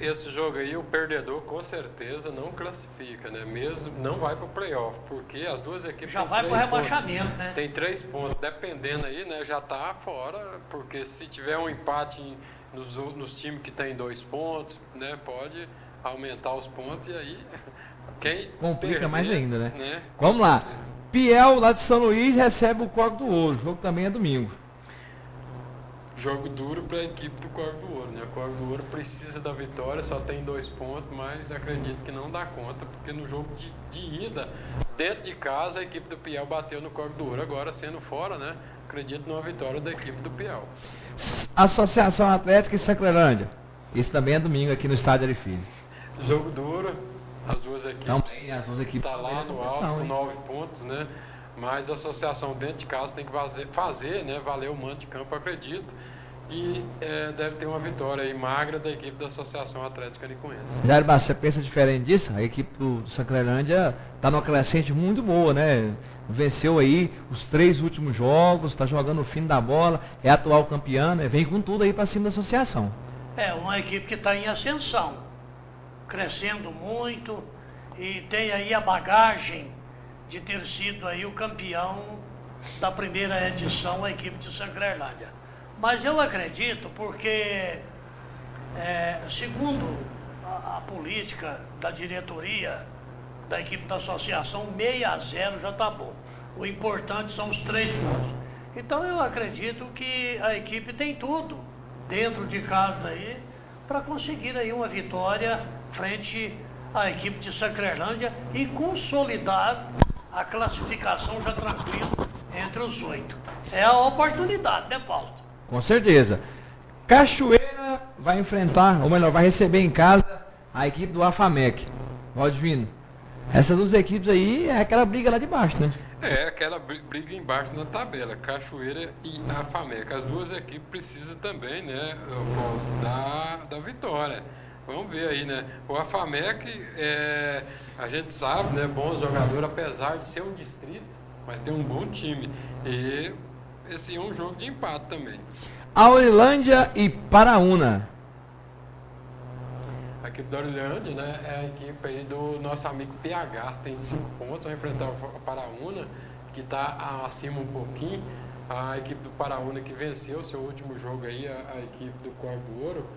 esse jogo aí, o perdedor com certeza não classifica, né? Mesmo não vai para o playoff, porque as duas equipes já vai para o rebaixamento, né? Tem 3 pontos, dependendo aí, né? Já está fora, porque se tiver um empate nos times que tem 2 pontos, né? Pode aumentar os pontos e aí quem complica perder, mais ainda, né? Vamos lá. Piel, lá de São Luís, recebe o Corpo do Ouro. O jogo também é domingo. Jogo duro para a equipe do Corpo do Ouro, né? O Corpo do Ouro precisa da vitória, só tem 2 pontos, mas acredito que não dá conta, porque no jogo de ida, dentro de casa, a equipe do Piel bateu no Corpo do Ouro. Agora, sendo fora, né? Acredito numa vitória da equipe do Piel. Associação Atlética e Sacrelândia. Isso também é domingo aqui no Estádio Arifilho. Jogo duro, as duas equipes. Então, as duas equipes tá lá no alto com 9 pontos, né? Mas a associação dentro de casa tem que fazer, né? Valer o mando de campo, acredito. E deve ter uma vitória aí magra da equipe da Associação Atlética Nicuense. Jair Bastos, você pensa diferente disso? A equipe do Sacrelândia está numa crescente muito boa, né? Venceu aí os 3 últimos jogos, está jogando o fim da bola, é atual campeã, né? Vem com tudo aí para cima da associação. É uma equipe que está em ascensão, crescendo muito e tem aí a bagagem de ter sido aí o campeão da primeira edição, a equipe de Sacrelândia. Mas eu acredito porque, segundo a política da diretoria da equipe da associação, 6-0 já está bom. O importante são os 3 pontos. Então eu acredito que a equipe tem tudo dentro de casa aí para conseguir aí uma vitória frente à equipe de Sacrelândia e consolidar a classificação já tranquilo entre os 8. É a oportunidade, né, Fausto? Com certeza. Cachoeira vai enfrentar, ou melhor, vai receber em casa a equipe do Afamec. Valdivino, essas 2 equipes aí é aquela briga lá de baixo, né? É, aquela briga embaixo na tabela, Cachoeira e Afamec. As 2 equipes precisam também, né, da vitória. Vamos ver aí, né? O Afamec, a gente sabe, né? Bom jogador, apesar de ser um distrito, mas tem um bom time. E esse é um jogo de empate também. Aurilândia e Paraúna. A equipe da Aurilândia, né? É a equipe aí do nosso amigo PH, tem 5 pontos, vai enfrentar o Paraúna, que está acima um pouquinho. A equipe do Paraúna que venceu o seu último jogo aí, a equipe do Corpo do Ouro.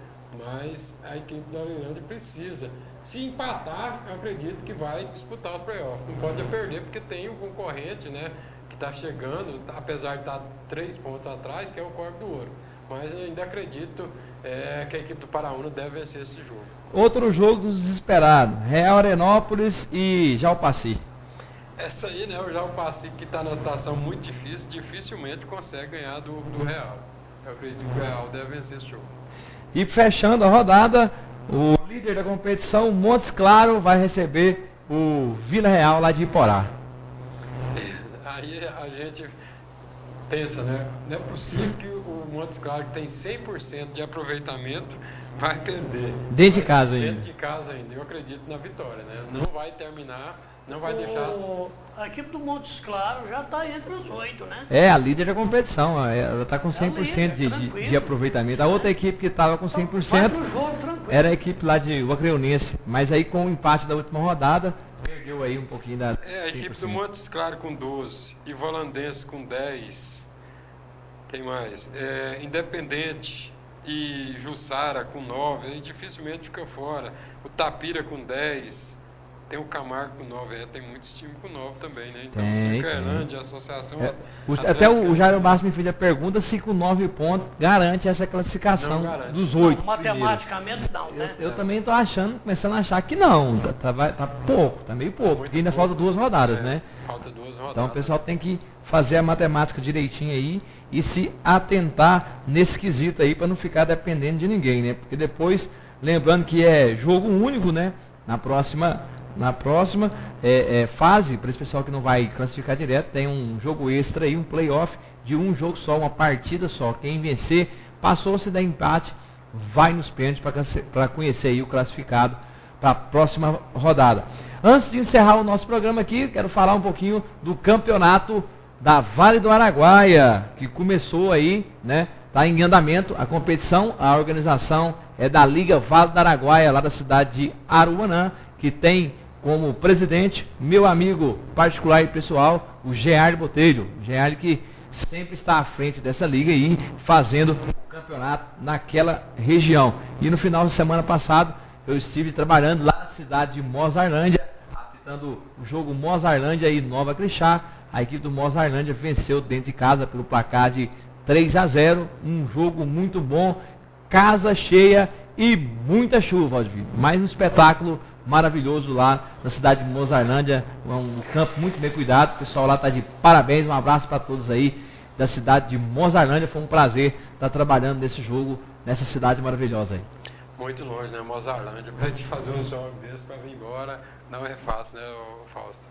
Mas a equipe da Aurilândia precisa. Se empatar, eu acredito que vai disputar o playoff. Não pode perder, porque tem um concorrente, né, que está chegando, apesar de estar 3 pontos atrás, que é o Corpo do Ouro. Mas eu ainda acredito que a equipe do Paraúna deve vencer esse jogo. Outro jogo dos desesperados, Real Arenópolis e Jalpaci. Essa aí, né, o Jalpaci, que está numa situação muito difícil, dificilmente consegue ganhar do Real. Eu acredito que o Real deve vencer esse jogo. E fechando a rodada, o líder da competição, Montes Claro, vai receber o Vila Real lá de Iporá. Aí a gente pensa, né? Não é possível que o Montes Claros, que tem 100% de aproveitamento, vai perder. Dentro de casa ainda. Dentro de casa ainda. Eu acredito na vitória, né? Não vai terminar, não vai deixar... A equipe do Montes Claros já está entre os 8, né? É, a líder da competição, ela está com 100% líder, de aproveitamento. A outra equipe que estava com 100% Vai pro jogo, tranquilo. era a equipe lá de Acreonense, mas aí com o empate da última rodada, perdeu aí um pouquinho da 100%. A equipe do Montes Claros com 12, e Volandense com 10, quem mais? Independente e Jussara com 9, aí dificilmente fica fora. O Tapira com 10, tem o Camargo com 9, tem muitos times com 9 também, né? Então, Cirquelândia, Associação... Até o Jairo Bastos me fez a pergunta se com 9 pontos garante essa classificação dos 8. Não, matematicamente não, né? Eu também estou começando a achar que não, tá pouco, tá meio pouco, porque ainda falta 2 rodadas, né? Falta 2 rodadas. Então o pessoal tem que fazer a matemática direitinho aí e se atentar nesse quesito aí para não ficar dependendo de ninguém, né? Porque depois, lembrando que é jogo único, né? Na próxima fase, para esse pessoal que não vai classificar direto, tem um jogo extra aí, um playoff de um jogo só, uma partida só. Quem vencer, passou, se der empate, vai nos pênaltis para conhecer aí o classificado para a próxima rodada. Antes de encerrar o nosso programa aqui, quero falar um pouquinho do campeonato da Vale do Araguaia, que começou aí, né? Está em andamento a competição, a organização é da Liga Vale do Araguaia, lá da cidade de Aruanã, que tem como presidente meu amigo particular e pessoal, o Gerardo Botelho. O Gerardo que sempre está à frente dessa liga aí, fazendo o campeonato naquela região. E no final de semana passado, eu estive trabalhando lá na cidade de Mozarlândia, apitando o jogo Mozarlândia e Nova Crixá. A equipe do Mozarlândia venceu dentro de casa pelo placar de 3-0, um jogo muito bom, casa cheia e muita chuva, Aldivino. Mais um espetáculo maravilhoso lá na cidade de Mozarlândia, um campo muito bem cuidado, o pessoal lá está de parabéns, um abraço para todos aí da cidade de Mozarlândia, foi um prazer estar trabalhando nesse jogo, nessa cidade maravilhosa aí. Muito longe, né, Mozarlândia, para a gente fazer uns jogos desses para vir embora, não é fácil, né, Fausto?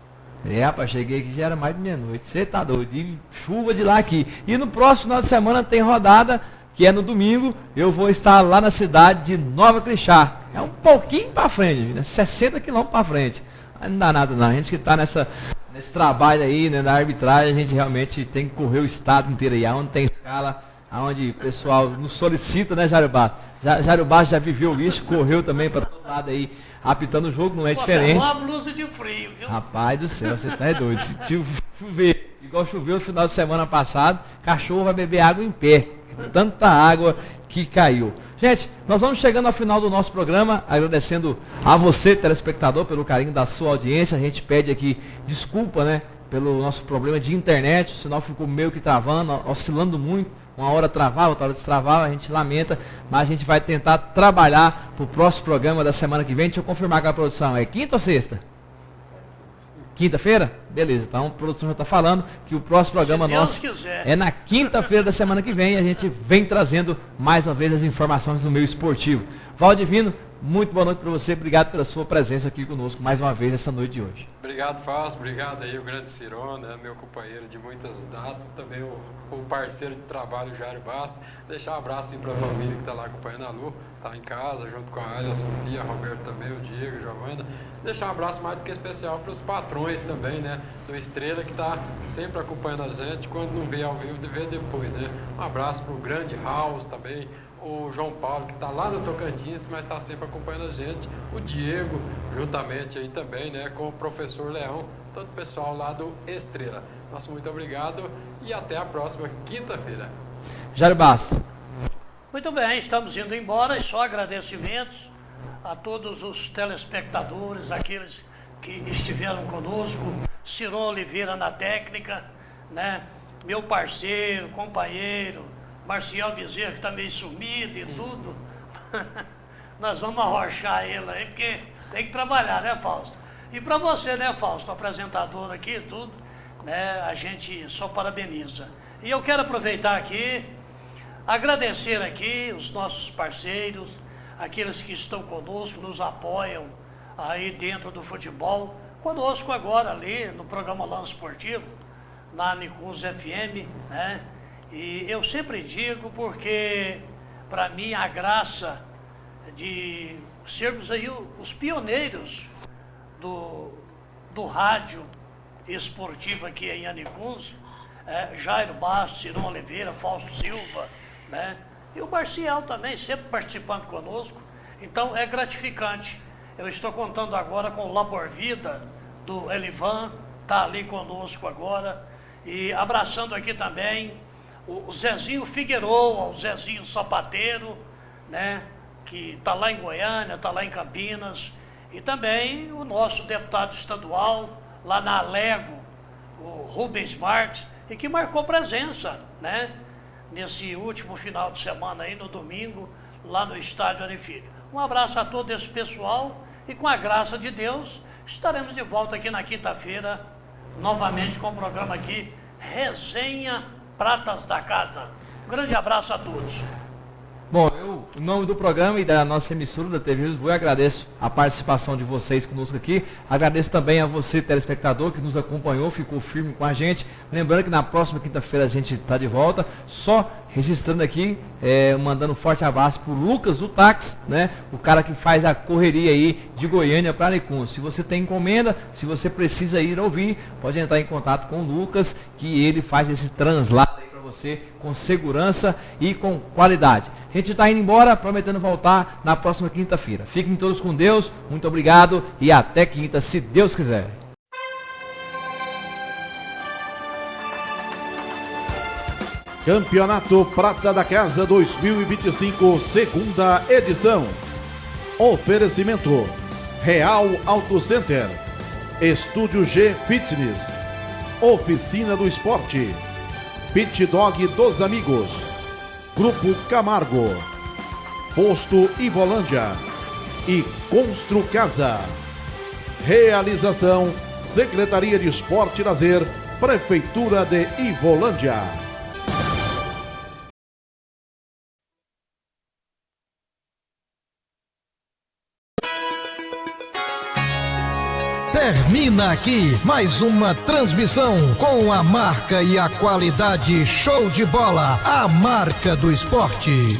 Rapaz, cheguei aqui, já era mais de meia-noite, você tá doido, e chuva de lá aqui. E no próximo final de semana tem rodada, que é no domingo, eu vou estar lá na cidade de Nova Crixá. É um pouquinho para frente, né? 60 quilômetros para frente. Mas não dá nada não, a gente que está nesse trabalho aí, né, na arbitragem, a gente realmente tem que correr o estado inteiro aí, aonde tem escala, aonde o pessoal nos solicita, né, Jairo Bastos? Jairo Bastos já viveu isso, correu também para todo lado aí, apitando o jogo, não é diferente. Uma blusa de frio, viu? Rapaz do céu, você tá doido. Se chover, igual choveu no final de semana passado, cachorro vai beber água em pé. Tanta água que caiu. Gente, nós vamos chegando ao final do nosso programa, agradecendo a você, telespectador, pelo carinho da sua audiência. A gente pede aqui desculpa, né, pelo nosso problema de internet, o sinal ficou meio que travando, oscilando muito. Uma hora travava, outra hora destravava, a gente lamenta, mas a gente vai tentar trabalhar para o próximo programa da semana que vem. Deixa eu confirmar com a produção, é quinta ou sexta? Quinta-feira? Beleza, então a produção já está falando que o próximo programa nosso é na quinta-feira da semana que vem. A gente vem trazendo mais uma vez as informações do meio esportivo. Valdivino, muito boa noite para você, obrigado pela sua presença aqui conosco mais uma vez nessa noite de hoje. Obrigado, Fausto, obrigado aí o grande Cirona, meu companheiro de muitas datas, também o parceiro de trabalho, o Jairo Bastos. Deixar um abraço para a família que está lá acompanhando a Lu, está em casa, junto com a Ayla, a Sofia, a Roberto também, o Diego, a Giovana. Deixar um abraço mais do que especial para os patrões também, né, do Estrela, que está sempre acompanhando a gente, quando não vê ao vivo, vê depois, né. Um abraço para o grande House também, o João Paulo, que está lá no Tocantins, mas está sempre acompanhando a gente, o Diego, juntamente aí também, né, com o professor Leão, todo o pessoal lá do Estrela. Nosso muito obrigado e até a próxima quinta-feira. Jairo Bastos. Muito bem, estamos indo embora e só agradecimentos a todos os telespectadores, aqueles que estiveram conosco, Ciron Oliveira na técnica, né, meu parceiro, companheiro, Marcial Bezerra, que está meio sumido e tudo. Nós vamos arrochar ele aí, porque tem que trabalhar, né, Fausto? E para você, né, Fausto, apresentador aqui e tudo, né, a gente só parabeniza. E eu quero aproveitar aqui, agradecer aqui os nossos parceiros, aqueles que estão conosco, nos apoiam aí dentro do futebol, conosco agora ali no programa Lance Esportivo, na Nicuns FM, né? E eu sempre digo porque, para mim, a graça de sermos aí os pioneiros do rádio esportivo aqui em Anicuns, Jairo Bastos, Cirão Oliveira, Fausto Silva, né? E o Marcial também, sempre participando conosco. Então, é gratificante. Eu estou contando agora com o Labor Vida, do Elivan, está ali conosco agora. E abraçando aqui também o Zezinho Figueroa, o Zezinho Sapateiro, né? Que está lá em Goiânia, está lá em Campinas. E também o nosso deputado estadual, lá na Alego, o Rubens Marques, e que marcou presença, né? Nesse último final de semana aí, no domingo, lá no Estádio Arefilho. Um abraço a todo esse pessoal e com a graça de Deus, estaremos de volta aqui na quinta-feira, novamente com o programa aqui, Resenha Pratas da Casa. Um grande abraço a todos. Bom, eu, em nome do programa e da nossa emissora da TV Lisboa, eu agradeço a participação de vocês conosco aqui. Agradeço também a você, telespectador, que nos acompanhou, ficou firme com a gente. Lembrando que na próxima quinta-feira a gente está de volta. Só registrando aqui, mandando um forte abraço para o Lucas do Táxi, né? O cara que faz a correria aí de Goiânia para Anicuns. Se você tem encomenda, se você precisa ir ouvir, pode entrar em contato com o Lucas, que ele faz esse translado aí para você com segurança e com qualidade. A gente está indo embora, prometendo voltar na próxima quinta-feira. Fiquem todos com Deus, muito obrigado e até quinta, se Deus quiser. Campeonato Prata da Casa 2025, segunda edição. Oferecimento: Real Auto Center, Estúdio G Fitness, Oficina do Esporte, Pit Dog dos Amigos, Grupo Camargo, Posto Ivolândia e Constru Casa. Realização: Secretaria de Esporte e Lazer, Prefeitura de Ivolândia. Termina aqui mais uma transmissão com a marca e a qualidade show de bola, a marca do esporte.